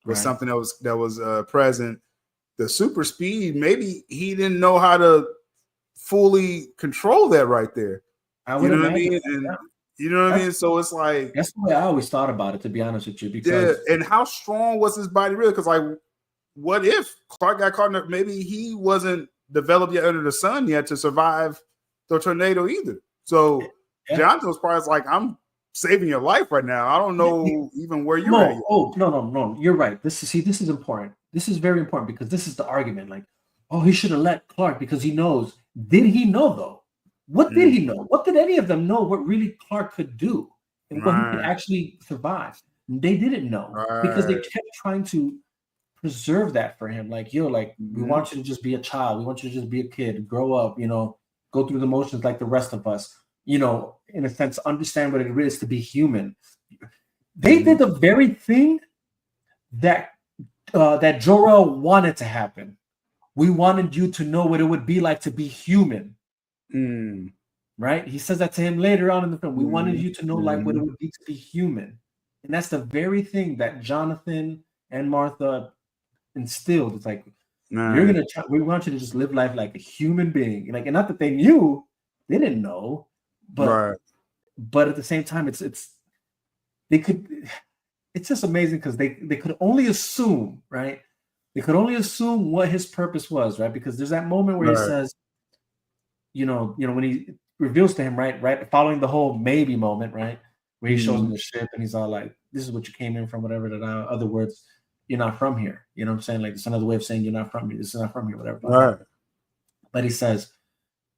was something that was present. The super speed, maybe he didn't know how to fully control that right there. I would what I mean? You know what I mean? So it's like, that's the way I always thought about it, to be honest with you. yeah. Because And how strong was his body really? Because like, what if Clark got caught in it? Maybe he wasn't developed yet under the sun yet to survive the tornado either. So Yeah. Jonathan was probably like, I'm saving your life right now. I don't know even where you're at. No. You're right. This is important. This is very important because this is the argument. Like, oh, he should have let Clark because he knows. Did he know though? What did he know? What did any of them know? What really Clark could do and what he could actually survive? They didn't know because they kept trying to preserve that for him. Like, yo, like we want you to just be a child. We want you to just be a kid, grow up. You know, go through the motions like the rest of us. You know, in a sense, understand what it is to be human. They did the very thing that that Jor-El wanted to happen. We wanted you to know what it would be like to be human. Right? He says that to him later on in the film. We wanted you to know like what it would be to be human. And that's the very thing that Jonathan and Martha instilled. It's like, you're gonna try, we want you to just live life like a human being. Like, and not that they knew, they didn't know, but at the same time, it's just amazing because they could only assume, right? They could only assume what his purpose was, right? Because there's that moment where he says, you know, when he reveals to him, right, following the whole maybe moment, right, where he shows him the ship and he's all like, "This is what you came in from, whatever." Other words, you're not from here. You know what I'm saying? Like, it's another way of saying you're not from here. This is not from here, whatever. Right. But he says,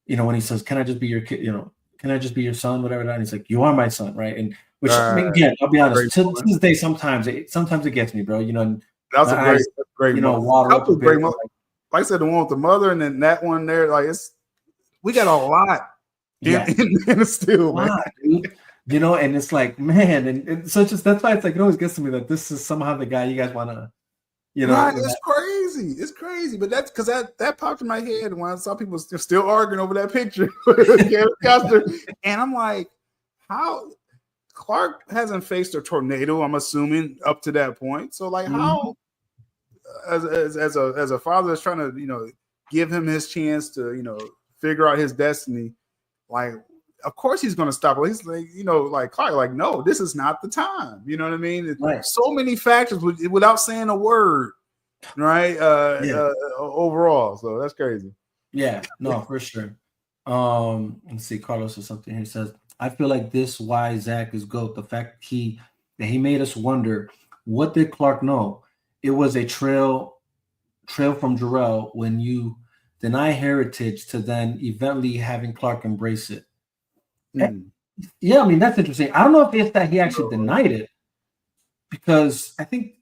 you know, when he says, "Can I just be your kid? You know, can I just be your son?" Whatever. And he's like, "You are my son," right? And which, again, I'll be honest. To this day, sometimes it gets me, bro. You know, that's a great, you know, water up a bit, like I said, the one with the mother, and then that one there, like we got a lot in still, man. Dude. You know, and it's like, man, and so that's why it's like it always gets to me that this is somehow the guy you guys want to, you know. Right, it's crazy, but that's because that popped in my head when I saw people still arguing over that picture, and I'm like, how Clark hasn't faced a tornado, I'm assuming, up to that point. So like, how as a father that's trying to, you know, give him his chance to, you know, figure out his destiny, like, of course he's going to stop. He's like, you know, like Clark, like, no, this is not the time. You know what I mean? Right. So many factors without saying a word, right? Overall, so that's crazy. Yeah, no, for sure. Let's see. Carlos says something here. He says, "I feel like this why Zach is GOAT. The fact that he made us wonder, what did Clark know? It was a trail from Jor-El when you deny heritage to then eventually having Clark embrace it." Yeah, I mean, that's interesting. I don't know if it's that he actually denied it, because I think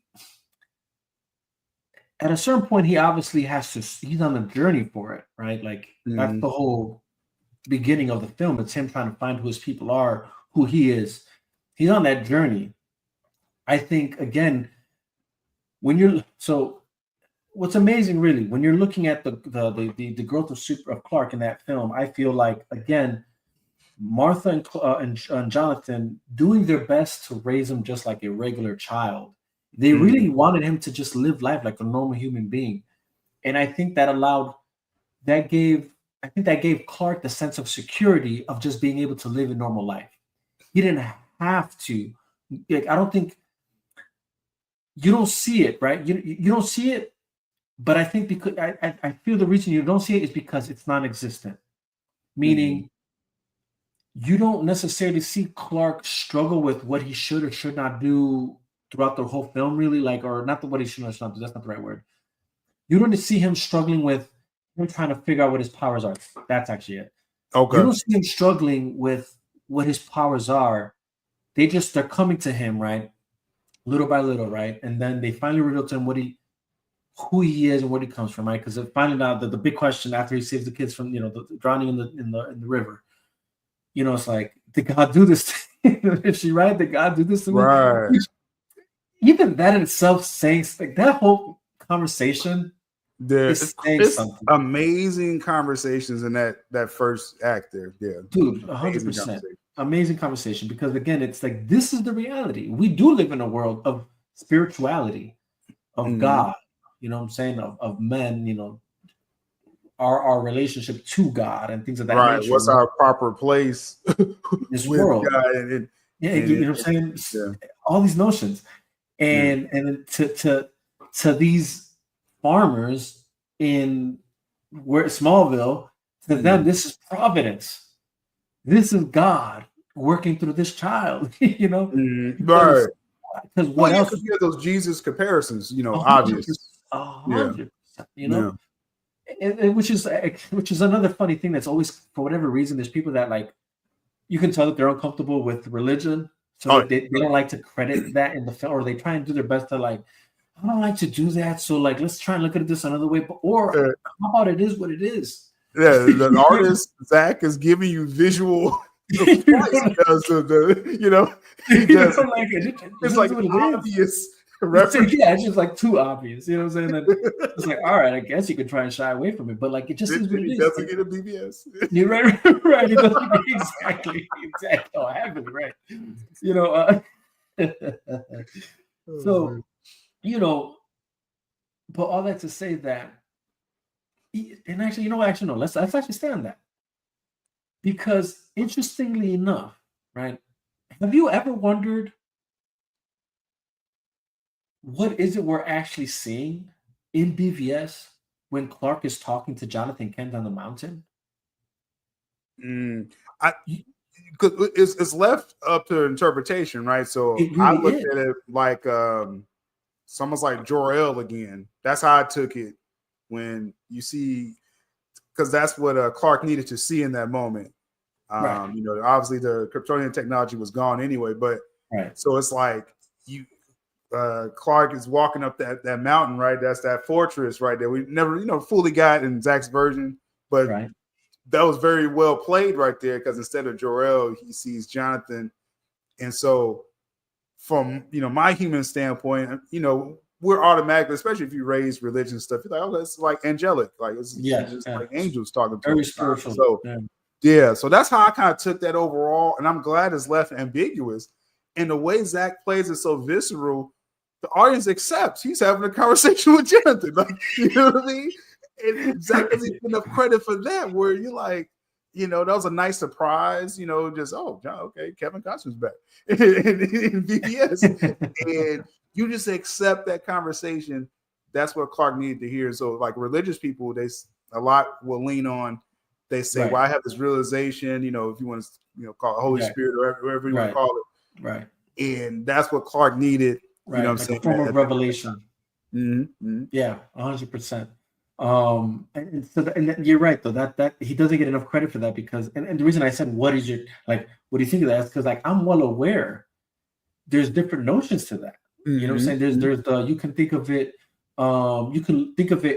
at a certain point he obviously he's on a journey for it, right? Like that's the whole beginning of the film. It's him trying to find who his people are, who he is. He's on that journey. I think, again, what's amazing really when you're looking at the growth of Clark in that film, I feel like, again, Martha and Jonathan doing their best to raise him just like a regular child. They really wanted him to just live life like a normal human being. And I think that gave Clark the sense of security of just being able to live a normal life. He didn't have to. Like, I don't think you don't see it, right? You don't see it, but I think because I feel the reason you don't see it is because it's non-existent. Meaning, you don't necessarily see Clark struggle with what he should or should not do throughout the whole film, really, like, or not what he should or should not do. That's not the right word. You don't see him struggling with him trying to figure out what his powers are. That's actually it. Okay. You don't see him struggling with what his powers are. They're coming to him, right? Little by little, right? And then they finally reveal to him who he is and where he comes from, right? Because finally now the big question after he saves the kids from, you know, the drowning in the river, you know, it's like, did God do this to me? Is she right? Did God do this to me? Right. Even that in itself saying, like, that whole conversation is saying something. Amazing conversations in that first act there. Yeah. Dude, 100%. Amazing conversation, because again, it's like, this is the reality. We do live in a world of spirituality, of God, you know what I'm saying, of men, you know, our relationship to God and things of that Right. nature. What's our proper place in this with world? God? Yeah, and you know what I'm saying? yeah. All these notions. And then to these farmers in Smallville, to them, this is providence. This is God working through this child, you know? Right. Because what else? You get those Jesus comparisons, you know, 100%, obvious. 100%, you know? And which is another funny thing that's always, for whatever reason, there's people that like, you can tell that they're uncomfortable with religion. So they don't like to credit that in the film, or they try and do their best to like, I don't like to do that. So like, let's try and look at this another way. Or how about it is what it is? Yeah, the artist Zach is giving you visual. He does you know, he does. Like, it's like obvious reference. Yeah, it's just like too obvious. You know what I'm saying? And it's like, all right, I guess you could try and shy away from it, but like it just is what it is. He doesn't get a BBS. You're right. It doesn't exactly. Oh, heavily right. You know. So, you know, but all that to say that, and actually, you know, no, let's actually stay on that, because interestingly enough, right? Have you ever wondered what is it we're actually seeing in BVS when Clark is talking to Jonathan Kent on the mountain? It's left up to interpretation, right? So really I looked at it like it's almost like Jor-El again. That's how I took it when you see, because that's what Clark needed to see in that moment. Right. You know, obviously the Kryptonian technology was gone anyway, but so it's like Clark is walking up that mountain, right? That's that fortress right there. We never, you know, fully got in Zach's version, but that was very well played right there, because instead of Jor-El, he sees Jonathan. And so from, you know, my human standpoint, you know, we're automatically, especially if you raise religion stuff, you're like, oh, that's like angelic. Like it's just like angels talking to us. Very spiritual. So so that's how I kind of took that overall. And I'm glad it's left ambiguous. And the way Zach plays it so visceral, the audience accepts he's having a conversation with Jonathan. Like, you know what I mean? And Zach doesn't get enough credit for that, where you're like, you know, that was a nice surprise, you know, just, oh, John, okay, Kevin Costner's back in BBS. And you just accept that conversation. That's what Clark needed to hear. So, like, religious people, a lot will lean on, they say, well, I have this realization, you know, if you want to, you know, call it Holy Spirit or whatever you want to call it. Right. And that's what Clark needed. Right. You know what I'm saying? A form of revelation. Yeah, 100%. And you're right though, that he doesn't get enough credit for that, because and the reason I said what do you think of that is because, like, I'm well aware there's different notions to that. You know what I'm saying? There's the, you can think of it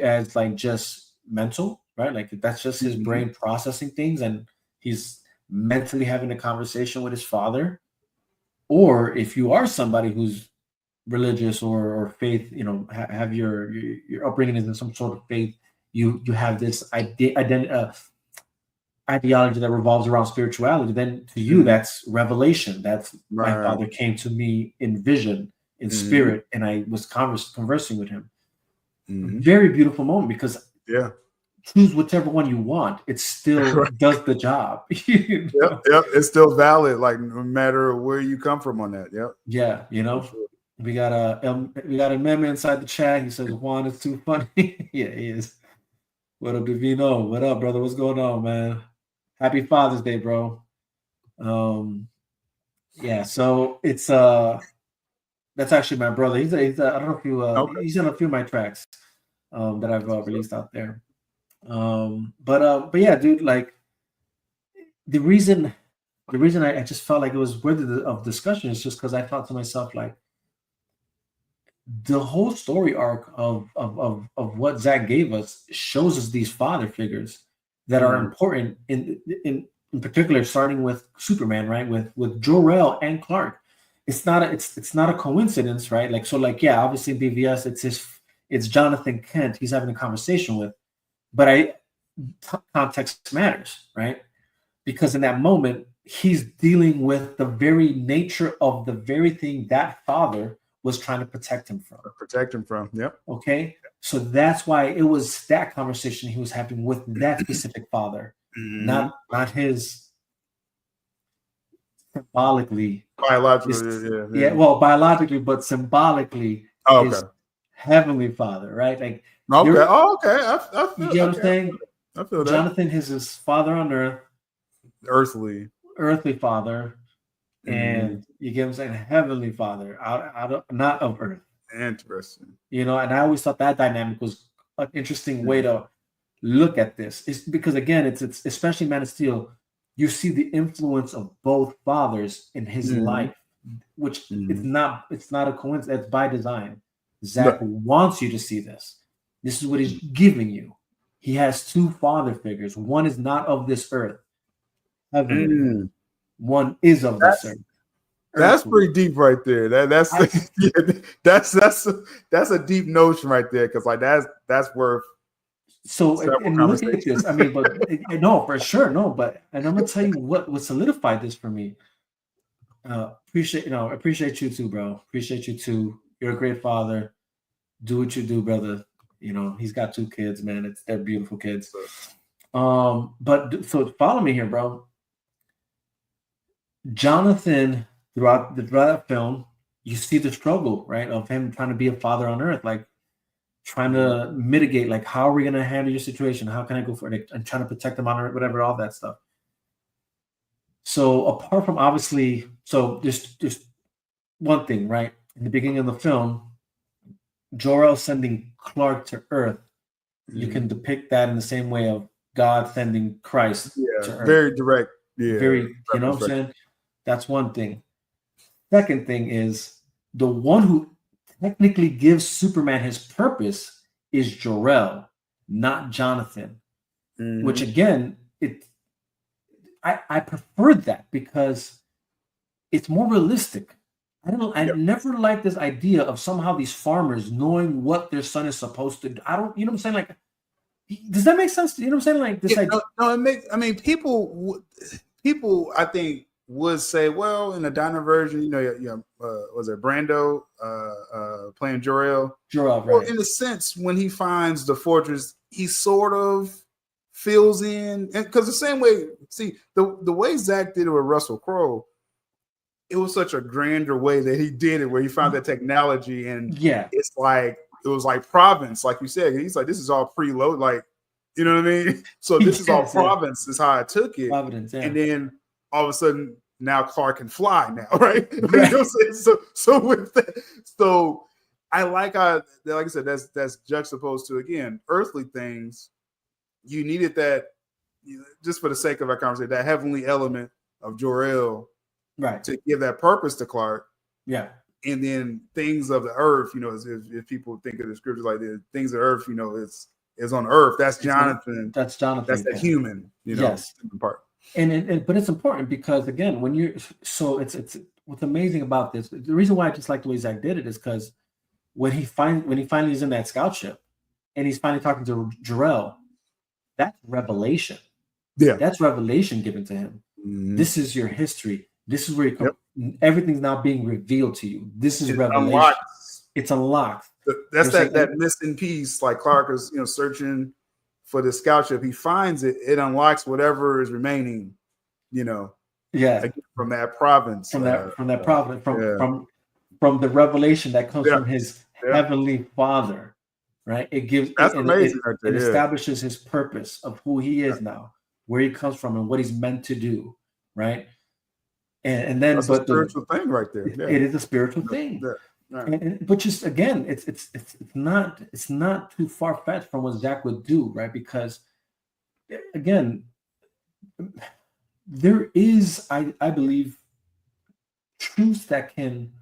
as like just mental, right? Like that's just his brain processing things, and he's mentally having a conversation with his father. Or if you are somebody who's religious or faith, you know, have your upbringing is in some sort of faith, you have this ideology that revolves around spirituality, then to you that's revelation. That's my father came to me in vision, in spirit, and I was conversing with him. Very beautiful moment, because choose whichever one you want, it still does the job. You know? Yep, it's still valid, like no matter where you come from on that. Yeah, you know. We got a meme inside the chat. He says Juan is too funny. Yeah, he is. What up, Divino? What up, brother? What's going on, man? Happy Father's Day, bro. Yeah, so it's that's actually my brother. He's I don't know if you he's on a few of my tracks that I've released out there. But yeah, dude, like the reason I just felt like it was worthy of discussion is just because I thought to myself, like, the whole story arc of what Zach gave us shows us these father figures that are important in particular, starting with Superman, right? With Jor-El and Clark. It's not a coincidence, right? Like, so, like, yeah, obviously in BVS it's Jonathan Kent he's having a conversation with, but context matters, right? Because in that moment he's dealing with the very nature of the very thing that father was trying to protect him from. Protect him from. Yep. Okay. So that's why it was that conversation he was having with that specific father, not his symbolically. Biologically, yeah. Well, biologically, but symbolically, his heavenly father, right? Like, okay. okay. I feel, you get what I'm saying? I feel that. Jonathan is his father on earth, earthly father, and you get what I'm saying, heavenly father, out of, not of earth. Interesting. You know, and I always thought that dynamic was an interesting way to look at this. It's because, again, it's especially Man of Steel, you see the influence of both fathers in his life, which it's not a coincidence. It's by design. Zach wants you to see this. This is what he's giving you. He has two father figures. One is not of this earth. Heavenly. One is of this earth. That's pretty deep right there. That's a deep notion right there, because like that's worth. So and look at this. I mean, but no, for sure, no. But and I'm gonna tell you what solidified this for me. Appreciate you too, bro. Appreciate you too. You're a great father. Do what you do, brother. You know, he's got 2 kids, man. They're beautiful kids. But so follow me here, bro. Jonathan, throughout the film, you see the struggle, right, of him trying to be a father on earth, like trying to mitigate, like, how are we going to handle your situation? How can I go for it? And trying to protect them on earth, whatever, all that stuff. So apart from, obviously, so there's one thing, right? In the beginning of the film, Jor-El sending Clark to Earth, you can depict that in the same way of God sending Christ to Earth. Very direct. Yeah. Very, you know what I'm saying? That's one thing. Second thing is, the one who technically gives Superman his purpose is Jor-El, not Jonathan. Which, again, I preferred that because it's more realistic. I never liked this idea of somehow these farmers knowing what their son is supposed to do. You know what I'm saying? Like, does that make sense? You know what I'm saying? Like this idea. No, it makes. I mean, people, I think, would say, well, in the diner version, you know, was it Brando playing Jor-El? Jor-El, right? Well, in a sense, when he finds the fortress, he sort of fills in, and because the same way, see, the way Zach did it with Russell Crowe, it was such a grander way that he did it, where he found that technology, and it's like it was like Providence, like you said. He's like, this is all preload, like, you know what I mean? So this is all Providence, is how I took it. Providence, yeah. And then all of a sudden, now Clark can fly now, right? You know what I'm saying? So with that, so I like I said, that's juxtaposed to, again, earthly things. You needed that, just for the sake of our conversation, that heavenly element of Jor-El, right, to give that purpose to Clark. Yeah. And then things of the earth, you know, if people think of the scriptures like this, things of earth, you know, it's on earth. That's Jonathan. That's Jonathan. That's the human, you know, part. And but it's important because, again, when you're, so it's what's amazing about this, the reason why I just like the way Zach did it is because when he finally is in that scout ship and he's finally talking to Jor-El, that's revelation. Yeah. That's revelation given to him. This is your history. This is where you come. Everything's now being revealed to you. This is revelation. Unlocked. It's unlocked. That's that missing piece. Like Clark is, you know, searching for the scout ship. He finds it. It unlocks whatever is remaining, you know. Yeah. From that province. From that province. From the revelation that comes from his heavenly Father. Right. It gives. That's amazing. It establishes his purpose of who he is now, where he comes from, and what he's meant to do. Right. And then, that's a spiritual thing right there. Yeah. It is a spiritual thing. Yeah. Right. But just, again, it's not too far fetched from what Zach would do, right? Because, again, there is, I believe, truths that can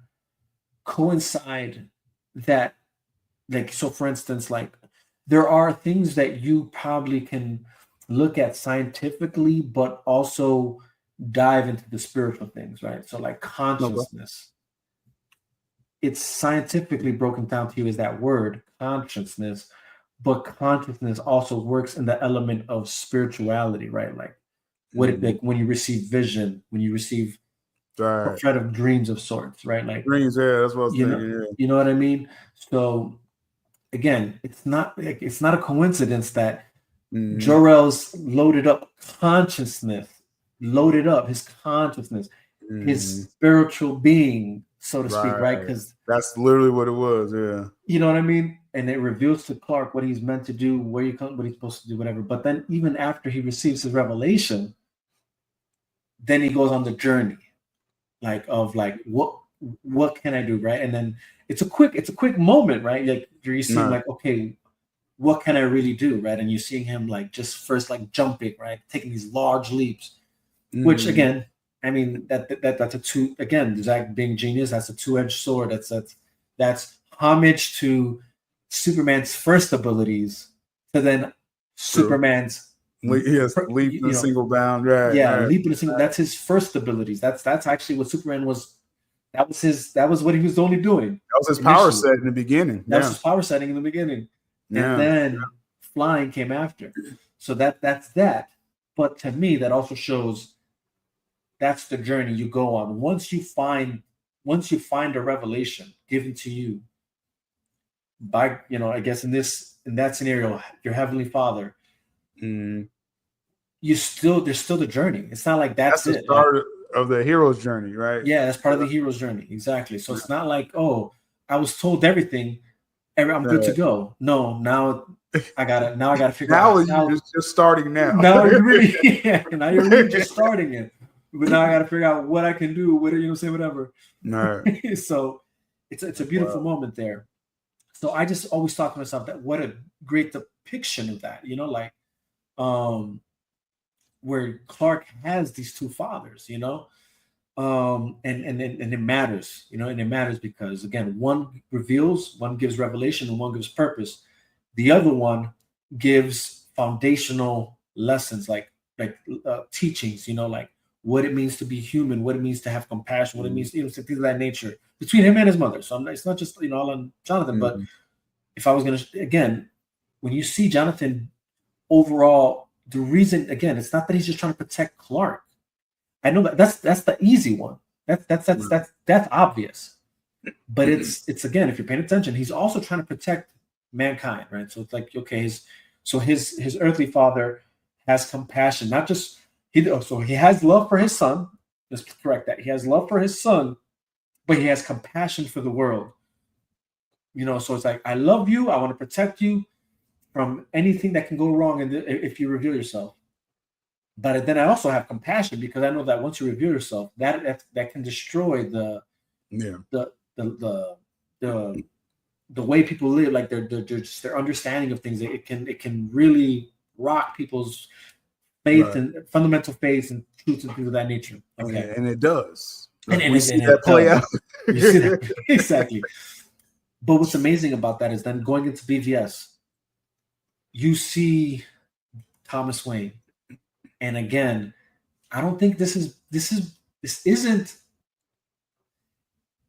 coincide. That, like, so for instance, like, there are things that you probably can look at scientifically, but also dive into the spiritual things, right? So, like, consciousness. It's scientifically broken down to you as that word, consciousness, but consciousness also works in the element of spirituality, right? Like, what like when you receive vision, when you receive Right. prophetic dreams of sorts, right? Like Dreams, yeah, that's what I was you thinking. know, you know what I mean? So again, it's not a coincidence that Mhm. Jor-El's loaded up consciousness, his consciousness, his Mhm. spiritual being, so to speak, right? Right. Because That's literally what it was. Yeah. you know what I mean? And it reveals to Clark what he's meant to do, where you come, what he's supposed to do, whatever. But then even after he receives his revelation, then he goes on the journey, like of like what can I do, right? And then it's a quick moment, right? Like you're seeing Right. like, okay, what can I really do, right? And you're seeing him like just first like jumping, right, taking these large leaps, which Mhm. again, I mean that's a two again, Zach being genius, that's a two-edged sword. That's homage to Superman's first abilities to then Superman's Yes, leap you in a know, single bound. Right. yeah, Right. leaping a single. That's his first abilities. That's actually what Superman was. That was what he was only doing. That was his power initially. set in the beginning. That was Yeah. his power setting in the beginning, Yeah. and then flying came after. So that's that. But to me, that also shows that's the journey you go on. Once you find a revelation given to you by, I guess in that scenario, your heavenly Father, Mhm. there's still the journey. It's not like that's the it. start of the hero's journey, right? Yeah, that's part of the hero's journey. Exactly. So it's not like, oh, I was told everything. I'm good to go. No, now I gotta figure Now out. you're just starting now. Now you're really, now you're really just starting it. But now I gotta figure out what I can do. Whatever. Right. So it's a beautiful moment there. So I just always thought to myself that what a great depiction of that, like where Clark has these two fathers, and it matters, and it matters because again, one reveals, one gives revelation, and one gives purpose. The other one gives foundational lessons, like teachings, like what it means to be human, what it means to have compassion, what it means, things of that nature between him and his mother. So it's not just all on Jonathan, but if I was gonna again, when you see Jonathan overall. The reason, again, it's not that he's just trying to protect Clark. I know that's the easy one. That's obvious. But it's again, if you're paying attention, he's also trying to protect mankind, right? So it's like, okay, his earthly father has compassion, not just so he has love for his son. Let's correct that. He has love for his son, but he has compassion for the world. So it's like, I love you, I want to protect you from anything that can go wrong if you reveal yourself. But then I also have compassion because I know that once you reveal yourself, that can destroy the way people live, like their understanding of things. It can really rock people's faith and fundamental faith and truths and things of that nature. Okay, and it does. And we see that play out. You see that exactly. But what's amazing about that is then going into BVS, you see Thomas Wayne, and again, I don't think this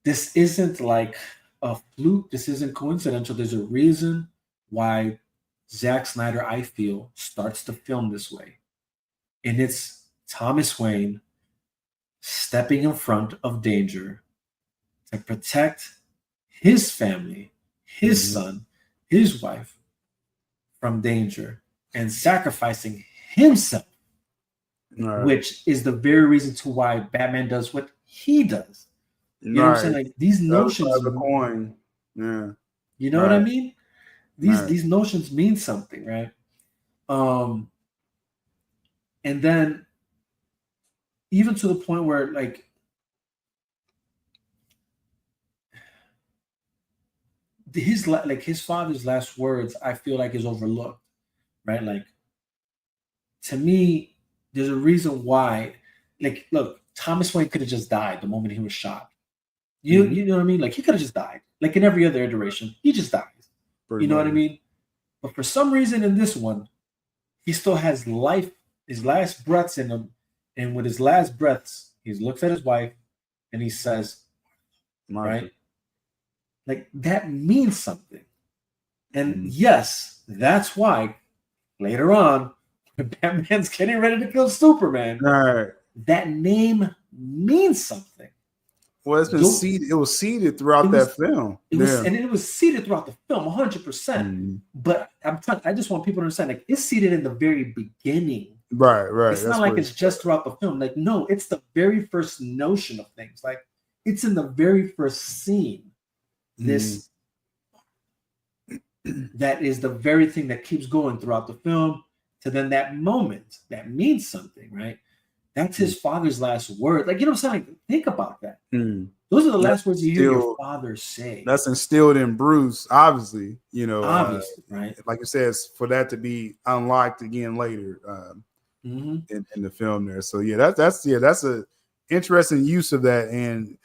isn't like a fluke. This isn't coincidental. There's a reason why Zack Snyder, I feel, starts to film this way, and it's Thomas Wayne stepping in front of danger to protect his family, his son, his wife from danger, and sacrificing himself, which is the very reason to why Batman does what he does. You know what I'm saying? Like these notions of the coin. Yeah. You know what I mean? These notions mean something, right? And then even to the point where like his father's last words, I feel like is overlooked, right? Like to me, there's a reason why. Like, look, Thomas Wayne could have just died the moment he was shot. You know what I mean? Like he could have just died. Like in every other iteration, he just dies. You know what I mean? But for some reason in this one, he still has life, his last breaths in him, and with his last breaths, he looks at his wife and he says, right? Like that means something. And yes, that's why later on, when Batman's getting ready to kill Superman, that name means something. Well, it's been seeded. It was seeded throughout that film. And it was seeded throughout the film, 100%. But I just want people to understand, like, it's seeded in the very beginning. Right. It's not like it's just throughout the film. Like, no, it's the very first notion of things. Like, it's in the very first scene. This that is the very thing that keeps going throughout the film to then that moment that means something, right? That's his father's last word. Like, you know what I'm saying? Like, think about that. Those are the last words you hear your father say. That's instilled in Bruce, obviously, you know. Obviously, right? Like you said, for that to be unlocked again later in the film there. So yeah, that's a interesting use of that. And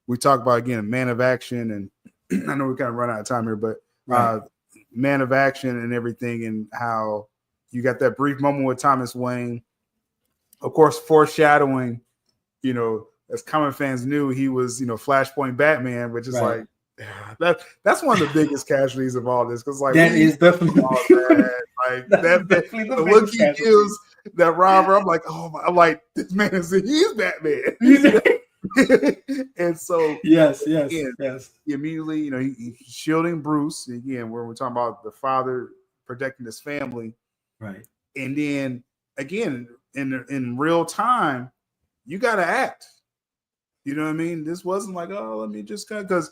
we talk about, again, Man of Action, and I know we kind of run out of time here, but Man of Action and everything, and how you got that brief moment with Thomas Wayne, of course, foreshadowing, you know, as comic fans knew, he was, you know, Flashpoint Batman, which is like that's one of the biggest casualties of all this, because like that is definitely like the look he gives that robber. I'm like, oh my, I'm like, this man he's Batman. And so yes. He immediately, you know, he's shielding Bruce again, where we're talking about the father protecting his family, right? And then again, in real time, you got to act. You know what I mean? This wasn't like, oh, let me just because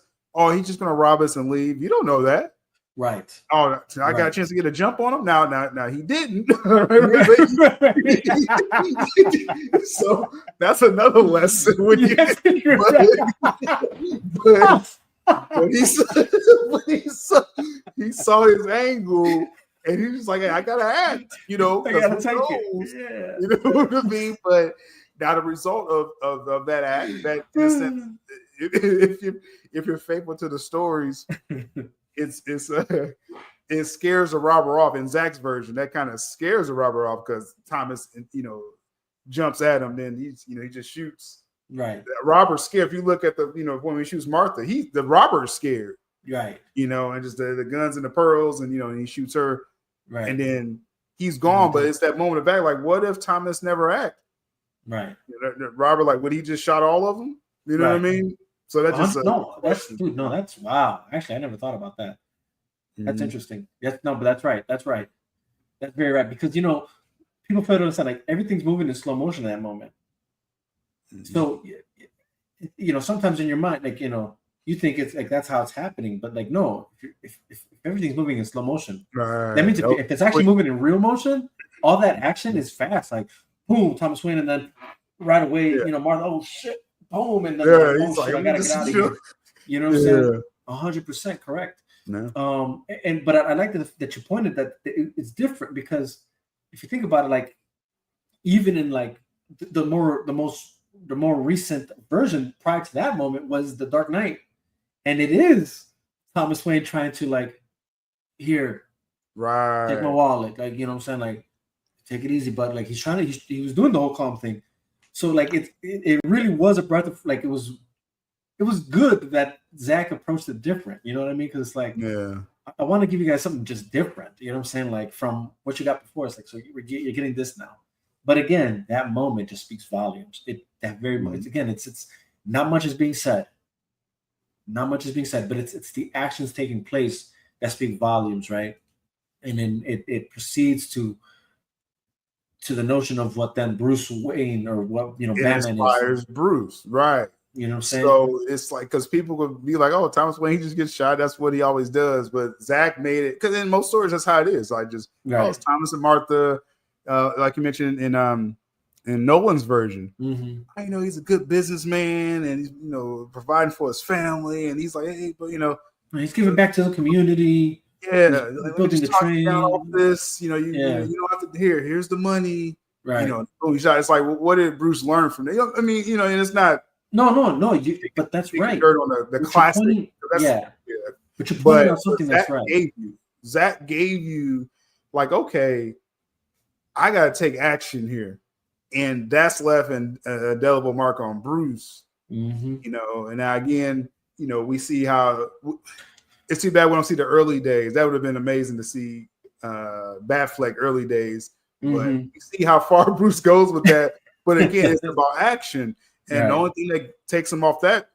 he's just gonna rob us and leave. You don't know that. Right. Oh, I got a chance to get a jump on him. Now he didn't. So that's another lesson. When he saw his angle, and he was like, hey, I gotta act. You know, I gotta take it. Yeah. You know what I mean? But now the result of that act, that if you're faithful to the stories, it scares a robber off. In Zach's version, that kind of scares a robber off because Thomas, you know, jumps at him, then he just shoots. Right. The robber's scared. If you look at the, you know, when he shoots Martha, the robber's scared. Right. You know, and just the guns and the pearls, and you know, and he shoots her. Right. And then he's gone, but it's that moment of act. Like, what if Thomas never acted? Right. The robber, like, would he just shot all of them? You know what I mean? So that's just that's wow. Actually, I never thought about that. That's interesting. Yes, no, but that's right. That's right. That's very right. Because, you know, people fail to understand, like, everything's moving in slow motion at that moment. So, you know, sometimes in your mind, like, you know, you think it's like that's how it's happening, but like, no, if everything's moving in slow motion, that means if it's actually moving in real motion, all that action is fast. Like, boom, Thomas Wayne, and then right away, you know, Martha, oh shit, boom, and then he's like, I gotta get out of here. You know what I'm saying? 100% correct. No. But I like that you pointed that it's different, because if you think about it, like, even in like the more recent version prior to that moment was The Dark Knight, and it is Thomas Wayne trying to, like, here, take my wallet, like, you know what I'm saying, like, take it easy, but like he was doing the whole calm thing. So like it really was a breath of, like, it was good that Zach approached it different. You know what I mean? Because it's like, I want to give you guys something just different. You know what I'm saying? Like, from what you got before, it's like, so you're getting this now. But again, that moment just speaks volumes. That very moment. Again, it's not much is being said. Not much is being said, but it's the actions taking place that speak volumes, right? And then it proceeds to the notion of what then Bruce Wayne, or what, you know, Batman inspires Bruce, right? You know what I'm saying? So it's like, because people could be like, oh, Thomas Wayne, he just gets shot. That's what he always does. But Zach made it, because in most stories, that's how it is. Like, just it's Thomas and Martha, like you mentioned in Nolan's version. You know, he's a good businessman, and he's, you know, providing for his family, and he's like, hey, but you know, he's giving back to the community. Yeah, like, building the train. All this, you know, you don't have to. Here's the money. Right. You know, boom, shot. It's like, what did Bruce learn from that? I mean, you know, and it's not. No. But that's right. Dirt on the classic. But you're pointing out something that's right. Zach gave you, like, okay, I got to take action here, and that's left an indelible mark on Bruce. You know, and now again, you know, we see how. It's too bad we don't see the early days. That would have been amazing to see Batfleck early days. But you see how far Bruce goes with that. But again, it's about action. And Right. the only thing that takes him off that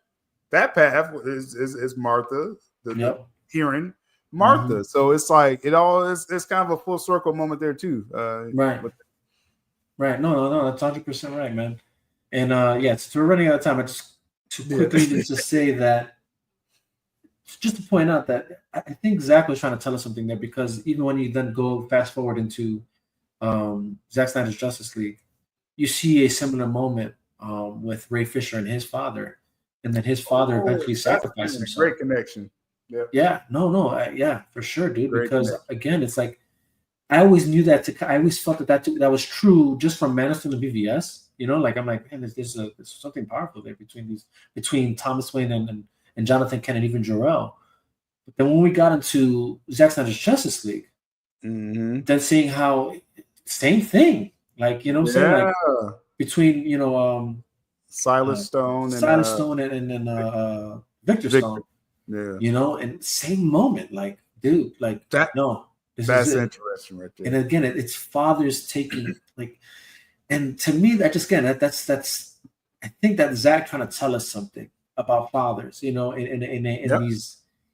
path is Martha, the hearing Martha. Mhm. So it's like it's kind of a full circle moment there too. Right. Right. No, that's 100% right, man. And so we're running out of time. I just to quickly just say that, just to point out that I think Zach was trying to tell us something there, because even when you then go fast forward into Zack Snyder's Justice League, you see a similar moment with Ray Fisher and his father, and then his father eventually sacrificed himself. Great connection. Yeah, yeah, for sure, dude. Great because connection. again, it's like I always knew that. I always felt that was true just from Man of Steel and BVS. You know, like I'm like, man, there's something powerful there between Thomas Wayne and Jonathan Kent and even Jor-El. But then when we got into Zack Snyder's Justice League, then seeing how same thing, like, you know what I'm saying, like between Silas Stone and Victor Stone, you know, and same moment, like, dude, like that. No, that's interesting, right there. And again, it's fathers taking like, and to me, that's I think that Zach trying to tell us something about fathers, you know, in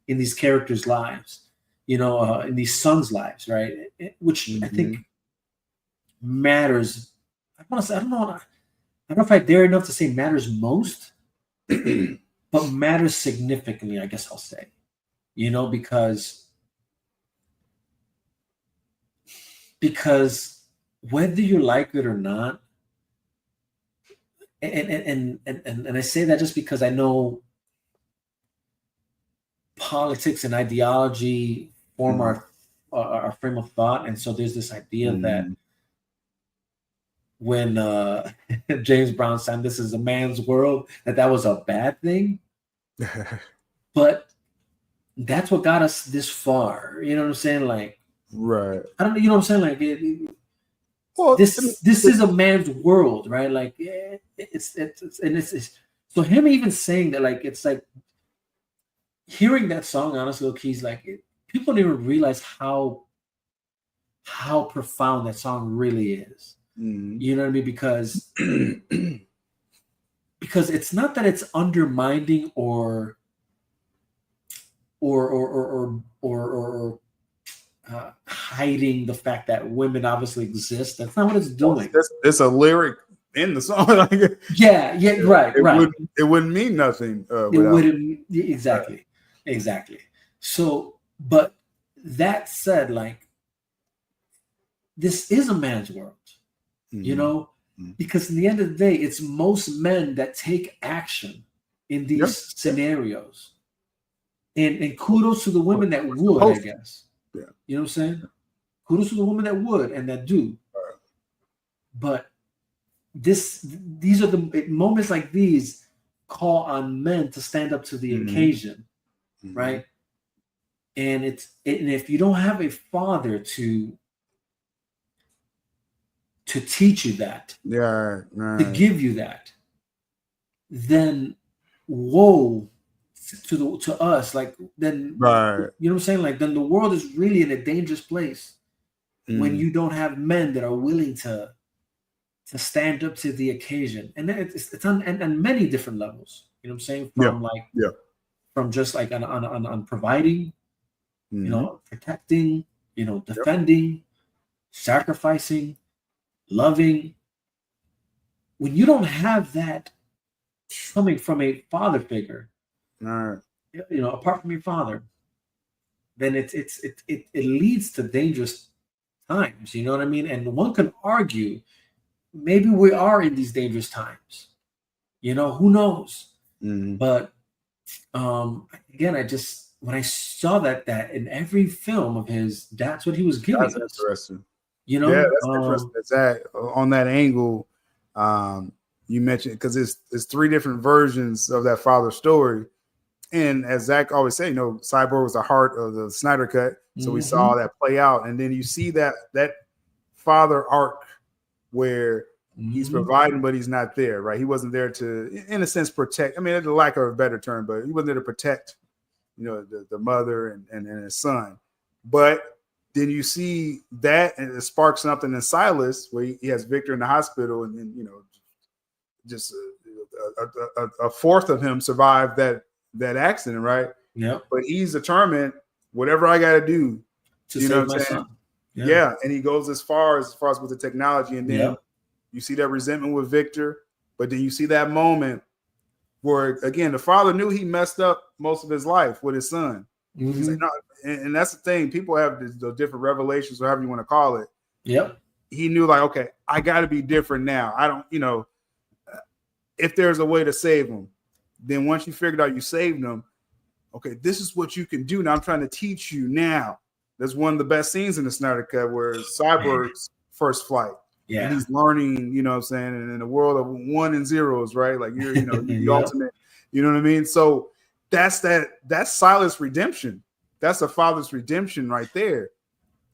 these characters' lives, you know, in these sons' lives, right? Which I think matters. I want to say, I don't know if I dare enough to say matters most, but matters significantly, I guess I'll say, you know, because whether you like it or not, and I say that just because I know politics and ideology form our frame of thought, and so there's this idea that when James Brown sang "This Is a Man's World," that was a bad thing, but that's what got us this far. You know what I'm saying? Like, right? I don't. You know what I'm saying? Like, this is a man's world, right? Like, it's so him even saying that, like, it's like hearing that song. Honestly, he's like, people don't even realize how profound that song really is. You know what I mean? Because it's not that it's undermining or hiding the fact that women obviously exist. That's not what it's doing. It's a lyric in the song. Right. It wouldn't mean nothing. Exactly. So, but that said, like, this is a man's world, you know, because in the end of the day, it's most men that take action in these scenarios. And kudos to the women that would, I guess. Yeah. You know what I'm saying? Kudos to the women that would and that do. Right. But these are the moments like these call on men to stand up to the occasion, right? And and if you don't have a father to teach you that, to give you that, then woe to us, like, then, you know what I'm saying? Like, then the world is really in a dangerous place when you don't have men that are willing to stand up to the occasion. And it's on many different levels. You know what I'm saying? From just like on providing, you know, protecting, you know, defending, sacrificing, loving. When you don't have that coming from a father figure, you know, apart from your father, then it leads to dangerous times. You know what I mean? And one can argue maybe we are in these dangerous times. You know, who knows? But again, when I saw that in every film of his, that's what he was giving us. That's interesting. You know, that's interesting. That on that angle, you mentioned, because it's three different versions of that father story. And as Zach always said, you know, Cyborg was the heart of the Snyder Cut. So we saw that play out. And then you see that father arc where he's providing, but he's not there, right? He wasn't there to, in a sense, protect. I mean, the lack of a better term, but he wasn't there to protect, you know, the mother and his son. But then you see that, and it sparks something in Silas, where he has Victor in the hospital, and then, you know, just a fourth of him survived that accident, right? Yep. But he's determined, whatever I got to do, To you save know what my I'm saying? son. Yeah. And he goes as far as with the technology, and then Yep. you see that resentment with Victor, but then you see that moment where, again, the father knew he messed up most of his life with his son. He's like, Mhm. no, and that's the thing. People have the different revelations, or however you want to call it. Yep. He knew, like, okay, I got to be different now. I don't, if there's a way to save him, then once you figured out you saved him, okay, this is what you can do. Now I'm trying to teach you now. There's one of the best scenes in the Snyder Cut where Cyborg's first flight. Yeah. And he's learning, you know what I'm saying, and in a world of 1 and 0s, right? Like you're the Yep. ultimate, you know what I mean? So that's Silas' redemption. That's a father's redemption right there.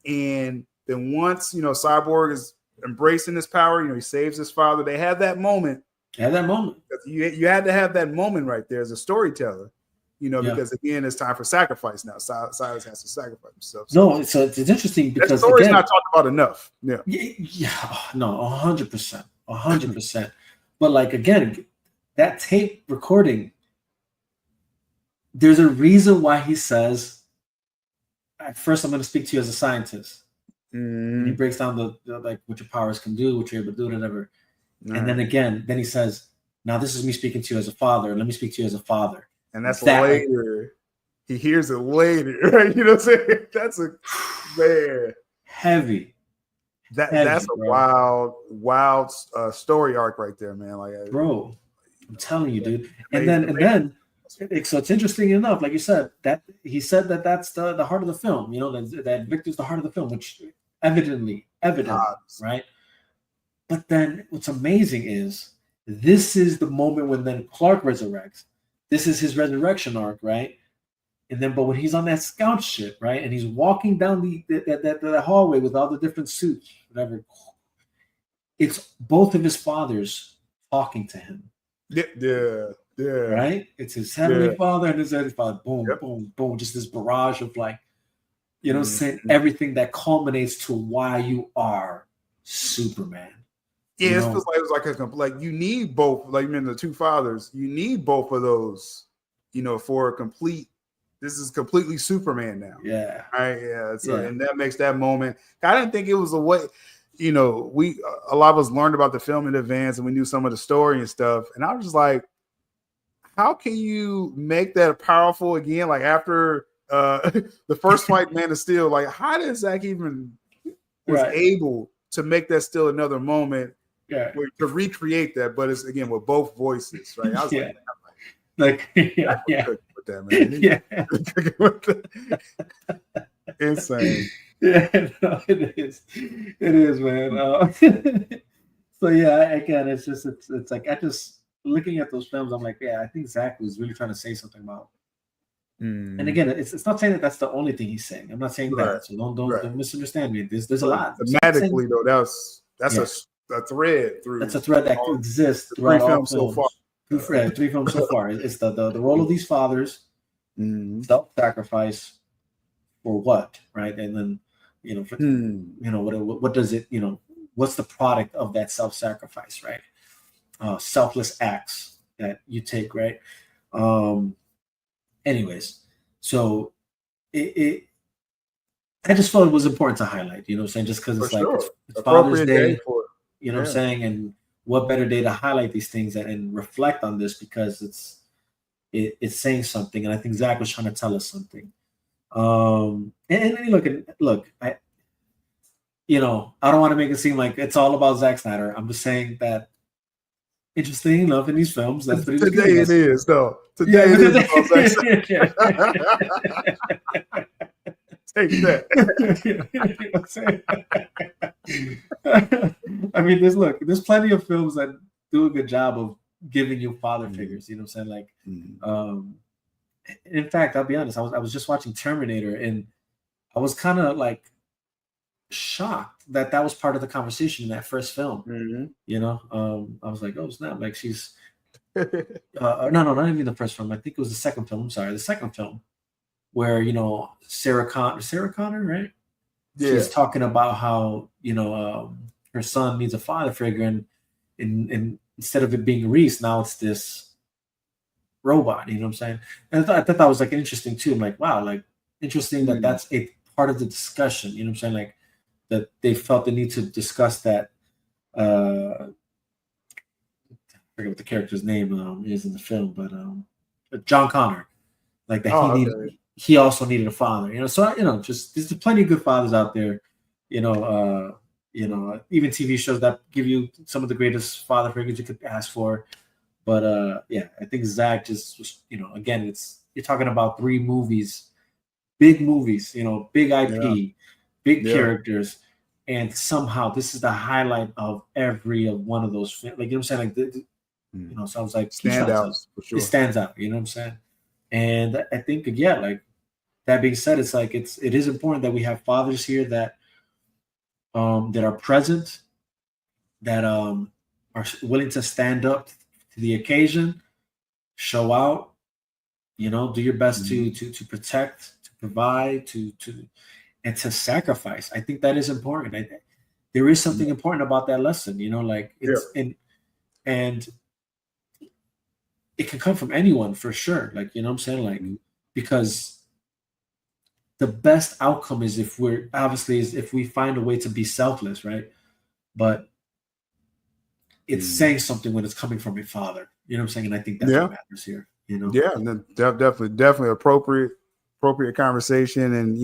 And then once, Cyborg is embracing his power, he saves his father. They have that moment. At that moment. You had to have that moment right there as a storyteller, because again, it's time for sacrifice now. Silas has to sacrifice himself. No, so it's interesting because that story's again, not talked about enough. Yeah. Yeah, no, 100%, 100%. But like again, that tape recording, there's a reason why he says, at first I'm going to speak to you as a scientist. And he breaks down the like what your powers can do, what you're able to do, whatever. And then again, he says, now this is me speaking to you as a father. Let me speak to you as a father. And that's later. He hears it later, right? You know what I'm saying? That's a man. Heavy. That's a wild story arc right there, man. Like, bro, I'm telling you, dude. And then, so it's interesting enough, like you said, that he said that's the heart of the film. That Victor's the heart of the film, which evidently, right? But then what's amazing is this is the moment when then Clark resurrects. This is his resurrection arc, right? And then, but when he's on that scout ship, right, and he's walking down the hallway with all the different suits, whatever, it's both of his fathers talking to him. Yeah. Right? It's his heavenly father and his earthly father. Boom, boom, boom. Just this barrage of like, saying everything that culminates to why you are Superman. Yeah, it was like you need both, like the two fathers. You need both of those, for a complete. This is completely Superman now. Yeah. Right. Yeah. So, and that makes that moment. I didn't think it was a way. A lot of us learned about the film in advance, and we knew some of the story and stuff. And I was just like, how can you make that powerful again? Like after the first fight, Man of Steel. Like, how did Zach even was able to make that still another moment? Yeah. To recreate that, but it's again with both voices, right? I was with that, man. Insane. Yeah, no, it is, man. So again, it's like I just looking at those films, I'm like, I think Zach was really trying to say something about. And again, it's not saying that's the only thing he's saying. I'm not saying that, so don't misunderstand me. There's a lot. Thematically, though, that's a thread through. That's a thread that exists throughout all films so far. Three films so far. It's the role of these fathers, self-sacrifice for what, right? And then what does it? What's the product of that self-sacrifice, right? Selfless acts that you take, right? Anyways, so I just felt it was important to highlight, what I'm saying, just because it's it's Father's Day, what I'm saying, and what better day to highlight these things and reflect on this, because it's saying something, and I think Zach was trying to tell us something. And look, I don't want to make it seem like it's all about Zack Snyder. I'm just saying that, interesting enough, in these films, that's what today it is, though. Today it is about Zack Snyder. Take that. I mean, there's plenty of films that do a good job of giving you father figures. You know what I'm saying? Like, in fact, I'll be honest. I was just watching Terminator, and I was kind of like shocked that was part of the conversation in that first film. I was like, oh snap! Like she's no, not even the first film. I think it was the second film. I'm sorry, the second film, where Sarah Connor, right? Yeah. She's talking about how her son needs a father figure, and instead of it being Reese, now it's this robot. You know what I'm saying? And I thought that was like interesting too. I'm like, wow, like interesting that that's a part of the discussion. You know what I'm saying? Like that they felt the need to discuss that. I forget what the character's name is in the film, but John Connor, like that he also needed a father. You know, so just there's plenty of good fathers out there. Even TV shows that give you some of the greatest father figures you could ask for. But I think Zach just was, again, you're talking about 3 movies, big movies, big IP, big characters, and somehow this is the highlight of every one of those. Like, you know what I'm saying? Like, so I was like, standouts for sure. It stands out. You know what I'm saying? And I think, like that being said, it's like it is important that we have fathers here that are present, that are willing to stand up to the occasion, show out, do your best to protect, to provide, and to sacrifice. I think that is important. There is something important about that lesson, like it's and it can come from anyone for sure. Like, what I'm saying? Like, because the best outcome is if we find a way to be selfless, right? But it's saying something when it's coming from a father. You know what I'm saying? And I think that's what matters here. Yeah, and then definitely appropriate conversation. And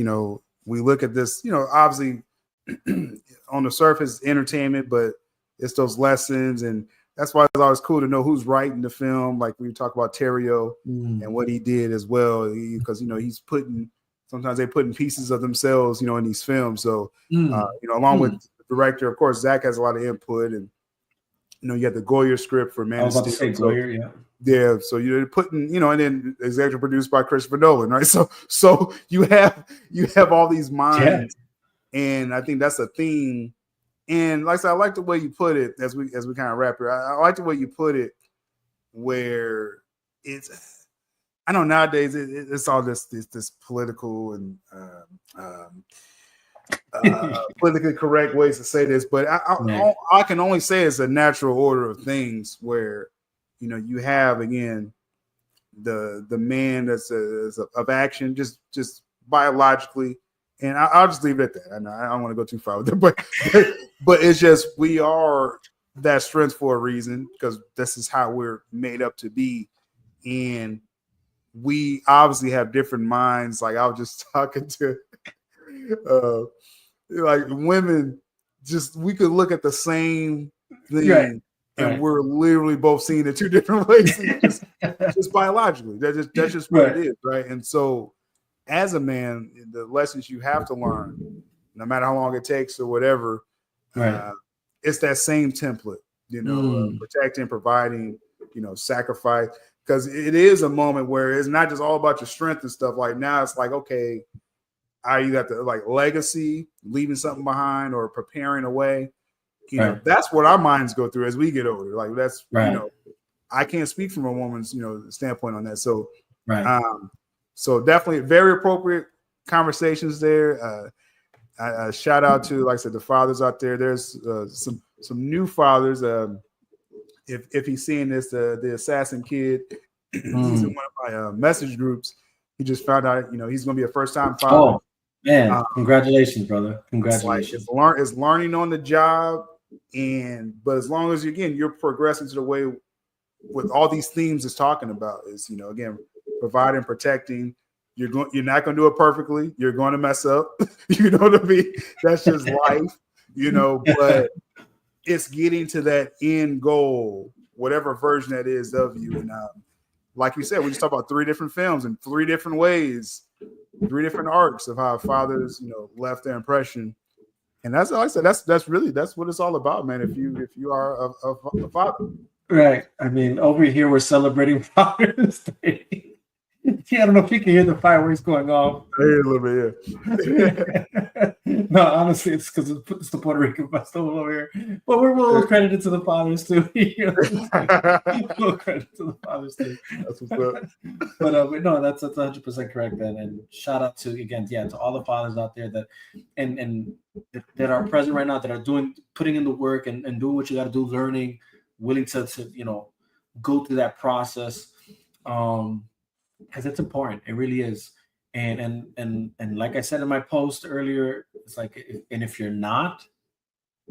we look at this, obviously on the surface, entertainment, but it's those lessons, and that's why it's always cool to know who's writing the film. Like we talk about Terrio and what he did as well, because he's sometimes they put in pieces of themselves, in these films. So along with the director, of course, Zach has a lot of input, and you have the Goyer script for Man of Steel. Goyer, yeah. So you're putting, and then executive produced by Christopher Nolan, right? So you have all these minds, and I think that's a theme. And like I said, I like the way you put it as we kind of wrap here. I like the way you put it, where it's, I know nowadays it's all this political and politically correct ways to say this, but I can only say it's a natural order of things where you have, again, the man that's of action, just biologically, and I'll just leave it at that. I don't want to go too far with it, but it's just we are that strength for a reason, because this is how we're made up to be, and we obviously have different minds. Like I was just talking to like women, just we could look at the same thing and we're literally both seeing it 2 different ways, just biologically. That's just what it is, right? And so as a man, the lessons you have to learn, no matter how long it takes or whatever, it's that same template, protecting, providing, sacrifice. Because it is a moment where it's not just all about your strength and stuff. Like now it's like, okay, you got the like legacy, leaving something behind or preparing a way. That's what our minds go through as we get older. Like that's, I can't speak from a woman's, standpoint on that. So, so definitely very appropriate conversations there. Shout out to, like I said, the fathers out there. There's some new fathers. If he's seeing this, the Assassin Kid, he's in one of my message groups. He just found out, he's going to be a first-time father. Oh, man. Congratulations, brother. Congratulations. It's learning on the job. But as long as, you're progressing to the way with all these themes it's talking about is, again, providing, protecting. You're not going to do it perfectly. You're going to mess up. You know what I mean? That's just life, but it's getting to that end goal, whatever version that is of you. And like you said, we just talked about 3 different films in 3 different ways, 3 different arcs of how fathers, left their impression. And that's, like I said, that's what it's all about, man. If you are a father, right? I mean, over here we're celebrating Father's Day. I don't know if you can hear the fireworks going off. I hear a little bit, yeah. No, honestly, it's because it's the Puerto Rican festival over here. But we're a little credited to the fathers too. A little credit to the fathers too. That's what's up. But no, that's 100% correct. Then, and shout out to to all the fathers out there that and that are present right now, that are putting in the work and doing what you got to do, learning, willing to go through that process, because it's important. It really is. And like I said in my post earlier, it's like, and if you're not,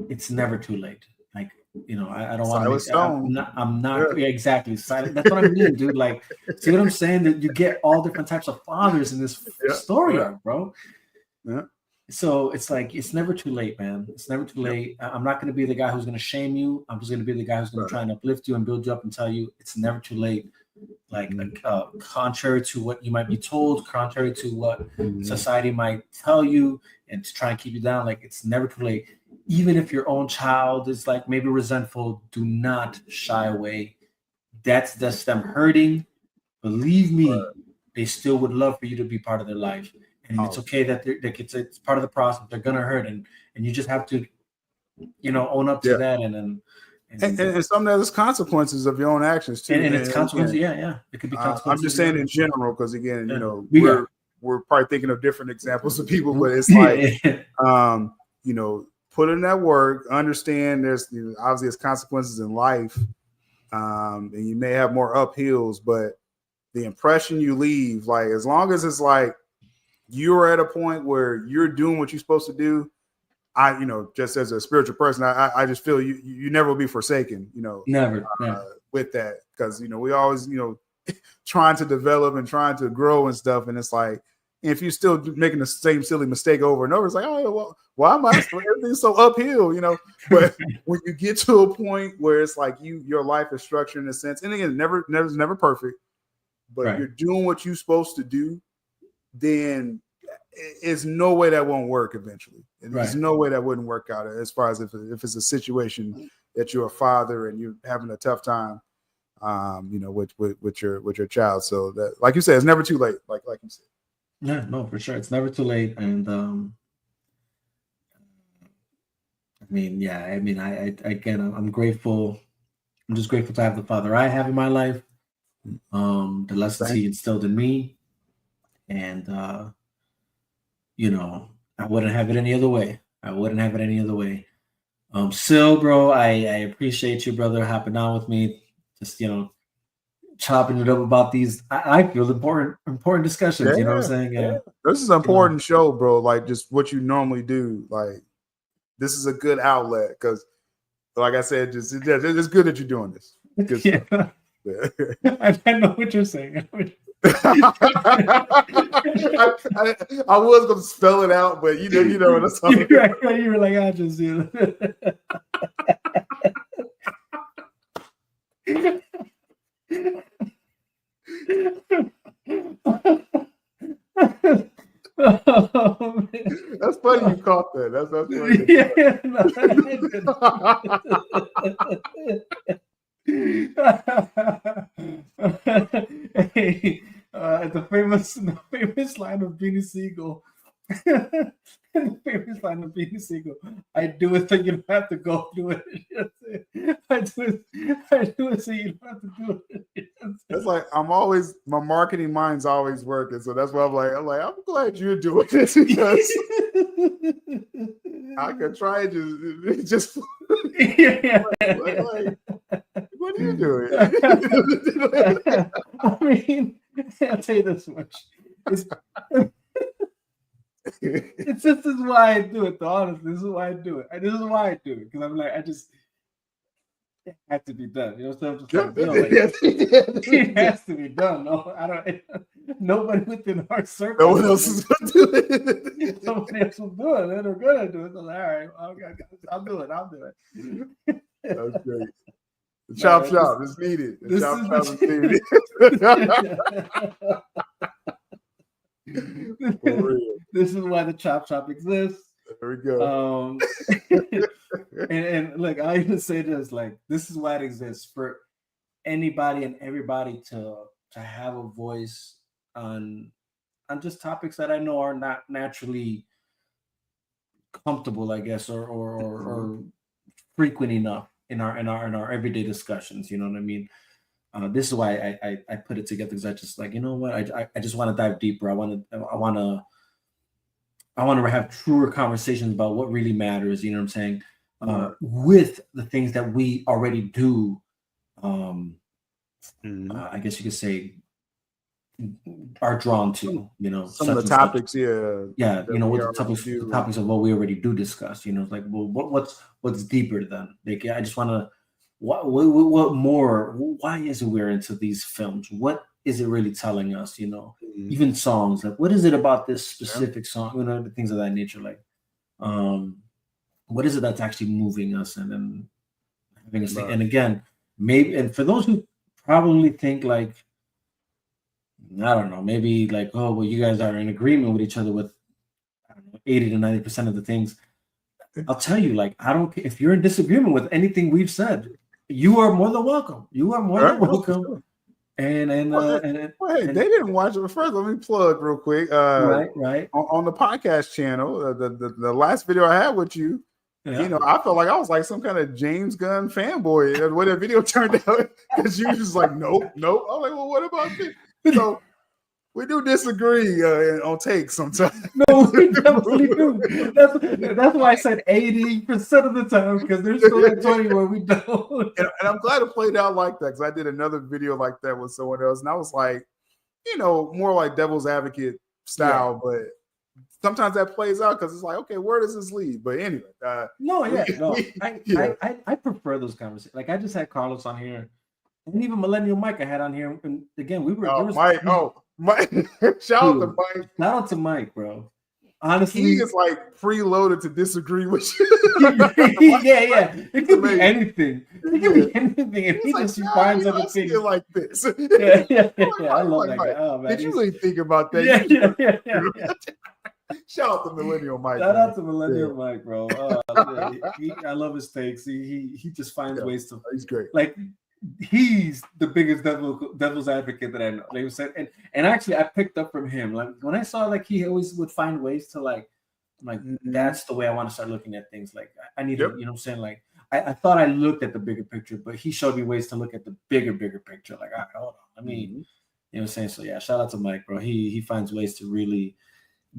it's never too late. Like, I don't want to. I'm not. Yeah, exactly. Silent. That's what I mean, dude. Like, see what I'm saying? That you get all different types of fathers in this story arc, bro. Yeah. So it's like, it's never too late, man. It's never too late. I'm not going to be the guy who's going to shame you. I'm just going to be the guy who's going to try and uplift you and build you up and tell you it's never too late. Like, contrary to what you might be told, contrary to what society might tell you, and to try and keep you down, like, it's never too late. Even if your own child is like maybe resentful, do not shy away. That's just them hurting. Believe me, they still would love for you to be part of their life. And it's okay that it's part of the process. They're gonna hurt, and you just have to, own up to that, and some of those consequences of your own actions too. And it's consequences, yeah. It could be consequences. I'm just saying in general, because again, we're probably thinking of different examples of people, but it's like, put in that work. Understand there's obviously there's consequences in life, and you may have more uphills, but the impression you leave, like, as long as it's like you're at a point where you're doing what you're supposed to do, just as a spiritual person, I just feel you never will be forsaken, never. With that, because we always trying to develop and trying to grow and stuff, and it's like, if you're still making the same silly mistake over and over, it's like, oh, well, why am I everything's so uphill, But when you get to a point where it's like your life is structured in a sense, and again, never perfect, but you're doing what you're supposed to do, then it's no way that won't work eventually. There's no way that wouldn't work out, as far as if it's a situation that you're a father and you're having a tough time, with your child. So that, like you said, it's never too late. Like you said. Yeah, no, for sure, it's never too late. And I'm grateful. I'm just grateful to have the father I have in my life. The lessons he instilled in me, and I wouldn't have it any other way. Sil, bro, I appreciate you, brother, hopping on with me. Just chopping it up about these, I feel important discussions. You know what I'm saying? Yeah. This is an important show, bro. Like, just what you normally do. Like, this is a good outlet, because, like I said, it's good that you're doing this. Yeah. I know what you're saying. I was gonna spell it out, but you know what I'm talking about. You were like, I just do. Oh, that's funny you caught that. That's funny. Yeah, hey, the famous line of Beanie Siegel. The famous line of Beanie Siegel. I do it so you don't have to go through it. I do it so you don't have to do it. It's like, my marketing mind's always working, so that's why I'm glad you're doing this, because I could try just what are you doing? I mean, I'll tell you this much. This is why I do it, though. Honestly, this is why I do it. Because I'm like, it has to be done. You know what I'm saying? It has to be done. No, I don't. Nobody within our circle. No one else is gonna do it. Somebody else will do it. They're gonna do it. So, all right, I'll do it. That's great. The chop shop is needed. The chop shop is needed. For real. This is why the chop shop exists. There we go. And look, I even say this, like, this is why it exists, for anybody and everybody to have a voice on just topics that I know are not naturally comfortable, I guess, or frequent enough in our everyday discussions. You know what I mean? This is why I put it together, because I just, like, you know what, I just want to dive deeper. I want to have truer conversations about what really matters. You know what I'm saying? with the things that we already do. I guess you could say are drawn to, some of the topics, what the topics of what we already do discuss. It's like, well, what's deeper than? Like, I just want to, what more? Why is it we're into these films? What is it really telling us? Even songs, like, what is it about this specific song? The things of that nature. Like, what is it that's actually moving us and having us think? And again, maybe, and for those who probably think like, I don't know, maybe like, oh, well, you guys are in agreement with each other with, I don't know, 80 to 90% of the things. I'll tell you, like, I don't care if you're in disagreement with anything we've said, you are more than welcome. You are more than welcome. Hey, they didn't watch it first. Let me plug real quick. Right. On the podcast channel, the last video I had with you, I felt like I was like some kind of James Gunn fanboy when that video turned out, because you was just like, nope. I was like, well, what about this? So we do disagree on takes sometimes. No, we definitely do. That's why I said 80% of the time, because there's still like 20 where we don't. And I'm glad it played out like that, because I did another video like that with someone else, and I was like, more like devil's advocate style, but sometimes that plays out because it's like, okay, where does this lead? But anyway, I prefer those conversations. Like, I just had Carlos on here, and even Millennial Mike I had on here, and again, Mike. Shout out to Mike. Shout out to Mike, bro. Honestly, he is like preloaded to disagree with you. yeah. It could be anything. It could be anything, and he just finds other things like this. Yeah. I love that guy. Oh, man, did you really think about that? Yeah. Shout out to Millennial Mike. Shout out to Millennial Mike, bro. I love his takes. He just finds ways to. He's great. Like, he's the biggest devil's advocate that I know. Like I said, and actually, I picked up from him. Like, when I saw like he always would find ways to like, I'm like, that's the way I want to start looking at things. Like, I need to, what I'm saying? Like, I thought I looked at the bigger picture, but he showed me ways to look at the bigger picture. Like, all right, hold on. I mean, you know what I'm saying? So yeah, shout out to Mike, bro. He finds ways to really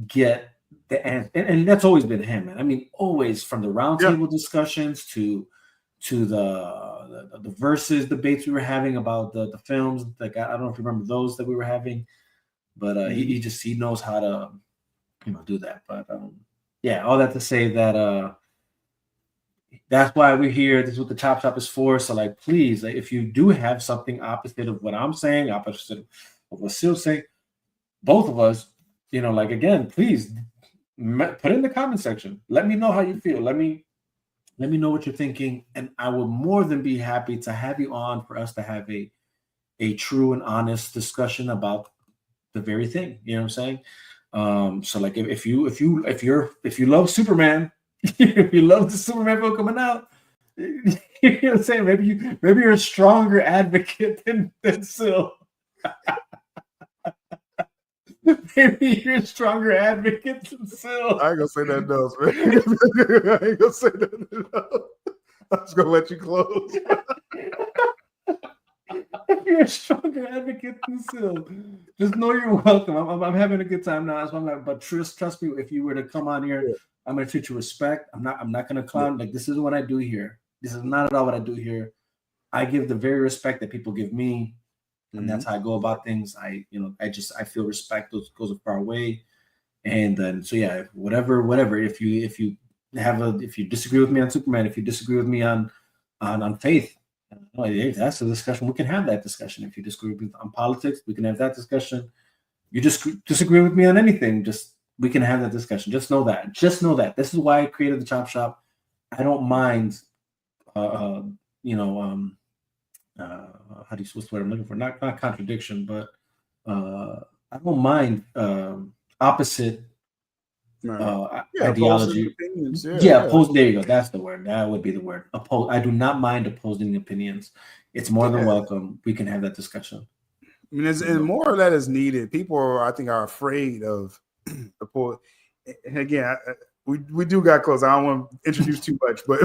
get the answer, and that's always been him, man. I mean, always, from the roundtable discussions to the versus debates we were having about the films. Like, I don't know if you remember those that we were having, but he knows how to do that. But all that to say that that's why we're here. This is what the Chop Shop is for. So, like, please, like, if you do have something opposite of what I'm saying, opposite of what Wasil saying, both of us, like, again, please put it in the comment section. Let me know how you feel. Let me know what you're thinking, and I will more than be happy to have you on for us to have a true and honest discussion about the very thing. You know what I'm saying? So, like, if you love Superman, if you love the Superman film coming out, you know what I'm saying? Maybe you're a stronger advocate than Sil. Maybe you're a stronger advocate than Sil. I ain't gonna say nothing else, man. I ain't gonna say nothing else. I'm just gonna let you close. You're a stronger advocate than Sil. Just know you're welcome. I'm having a good time now. So I'm like, but trust me, if you were to come on here, I'm gonna treat you with respect. I'm not gonna clown. Like, this isn't what I do here. This is not at all what I do here. I give the very respect that people give me. And that's how I go about things. I feel respect goes a far way. And then, so yeah, whatever. If you disagree with me on Superman, if you disagree with me on faith, if that's a discussion, we can have that discussion. If you disagree with me on politics, we can have that discussion. You just disagree with me on anything, we can have that discussion. Just know that. This is why I created the Chop Shop. I don't mind what's the word I'm looking for? Not contradiction, but I don't mind opposite ideology. There you go. That's the word. That would be the word. I do not mind opposing opinions. It's more than welcome. We can have that discussion. I mean, and more of that is needed. People I think are afraid of the poll. And again, we do got close. I don't want to introduce too much, but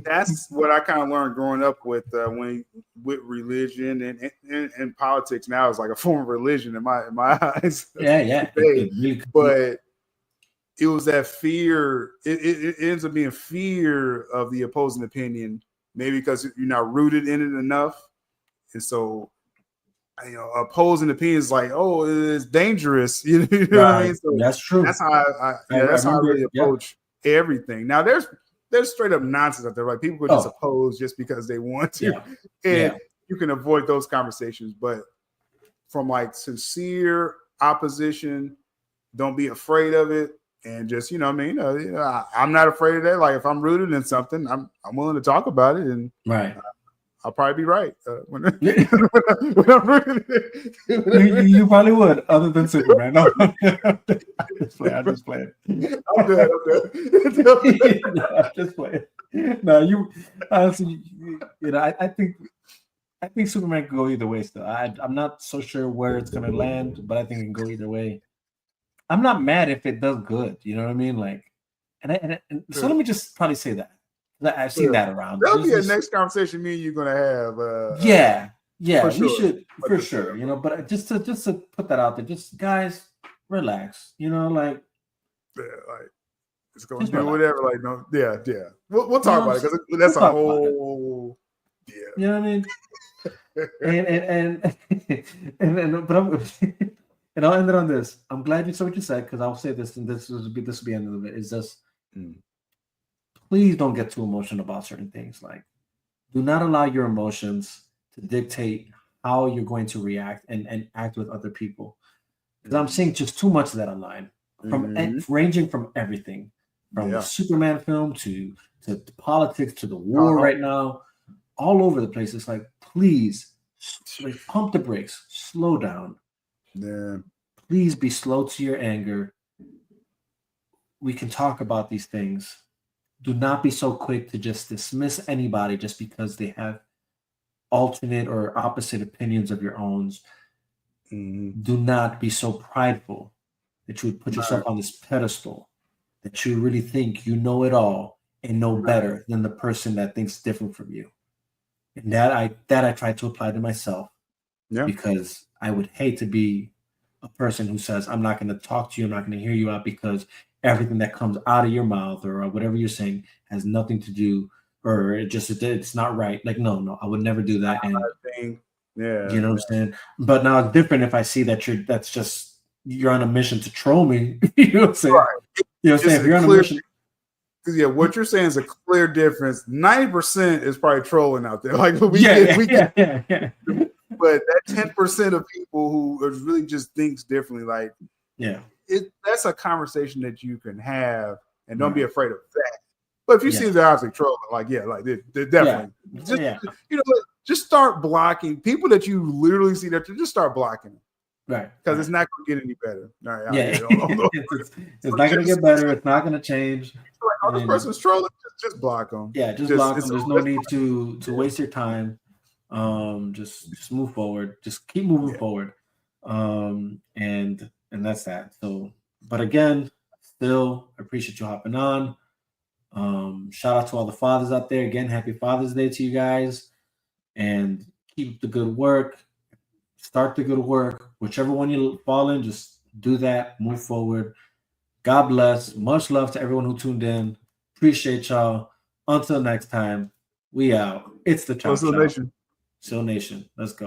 that's what I kind of learned growing up with religion and politics. Now it's like a form of religion in my eyes. Yeah. But it was that fear. It ends up being fear of the opposing opinion, maybe because you're not rooted in it enough, and so opposing opinions like, oh, it's dangerous. You know what I mean? So that's true. That's how I really approach everything. Now there's straight up nonsense out there. Like people could just oppose just because they want to, and you can avoid those conversations. But from like sincere opposition, don't be afraid of it, and just I'm not afraid of that. Like if I'm rooted in something, I'm willing to talk about it, and I'll probably be right when I'm rooted. You probably would, other than Superman. No, I'm just playing. I'm good. I'm just playing. No, you honestly, I think Superman can go either way. Still, I'm not so sure where it's gonna land, but I think it can go either way. I'm not mad if it does good. You know what I mean? Like, so let me just probably say that. I've seen that around. That'll be a next conversation me and you're gonna have. We should for sure. But just to put that out there, just guys, relax. Like it's gonna do whatever. Like no, we'll talk about it because that's a whole. You know what I mean? But and I'll end it on this. I'm glad you said what you said because I'll say this, and this will be the end of it. Is just. Please don't get too emotional about certain things. Like, do not allow your emotions to dictate how you're going to react and act with other people. Because I'm seeing just too much of that online, ranging from everything, from the Superman film to politics to the war right now, all over the place. It's like, please, pump the brakes, slow down. Yeah. Please be slow to your anger. We can talk about these things. Do not be so quick to just dismiss anybody just because they have alternate or opposite opinions of your own. Do not be so prideful that you would put yourself on this pedestal, that you really think you know it all and know better than the person that thinks different from you. And that I try to apply to myself because I would hate to be a person who says, I'm not going to talk to you, I'm not going to hear you out because everything that comes out of your mouth or whatever you're saying has nothing to do, or it's not right. Like, no, I would never do that. And you know what I'm saying? But now it's different if I see that you're on a mission to troll me. You know what I'm saying? Right. You know what I'm saying? If you're on a mission. Because what you're saying is a clear difference. 90% is probably trolling out there. Like But that 10% of people who really just thinks differently, like that's a conversation that you can have, and don't be afraid of that. But if you see they're obviously trolling, they're definitely just start blocking people that you literally see that you just start blocking them. Right. Because it's not going to get any better. Right, it's not going to get better. It's not going to change. Like, this person's trolling. Just block them. Yeah, just block them. There's no need to waste your time. Just move forward. Just keep moving forward. And that's that. So, but again, still appreciate you hopping on. Shout out to all the fathers out there. Again, happy Father's Day to you guys. And keep the good work. Start the good work. Whichever one you fall in, just do that. Move forward. God bless. Much love to everyone who tuned in. Appreciate y'all. Until next time, we out. It's the Chop Shop. Nation. Still Nation. Let's go.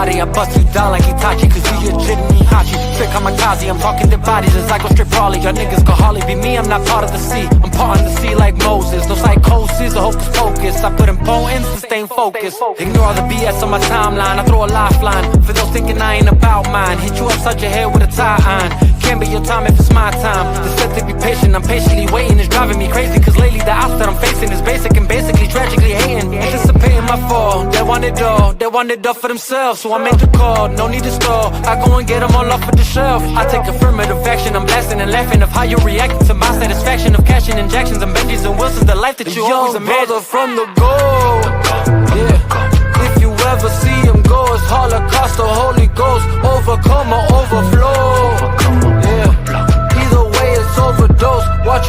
Karate, I bust you down like Itachi, cause you your Jin Hachi. Straight kamikaze, I'm talking to bodies as I go straight brawly. Y'all niggas could hardly be me, I'm not part of the sea. I'm part of the sea like Moses. No psychosis or hocus pocus. I put in potence to stay focused. Ignore all the BS on my timeline. I throw a lifeline for those thinking I ain't about mine. Hit you upside your head with a tie iron. Can't be your time if it's my time. The set to be patient, I'm patiently waiting. It's driving me crazy, cause lately the odds that I'm facing is basic and basically tragically hating. Anticipating my fall, they want it all for themselves. So I make the call, no need to stall. I go and get them all off of the shelf. I take affirmative action, I'm blasting and laughing of how you're reacting to my satisfaction of cashing injections and Benjis and Wilsons. The life that you always imagined. Brother from the goal, yeah. If you ever see him go, it's Holocaust or Holy Ghost. Overcome or overflow, yeah. Either way it's overdose. Watch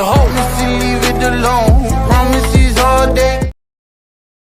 hope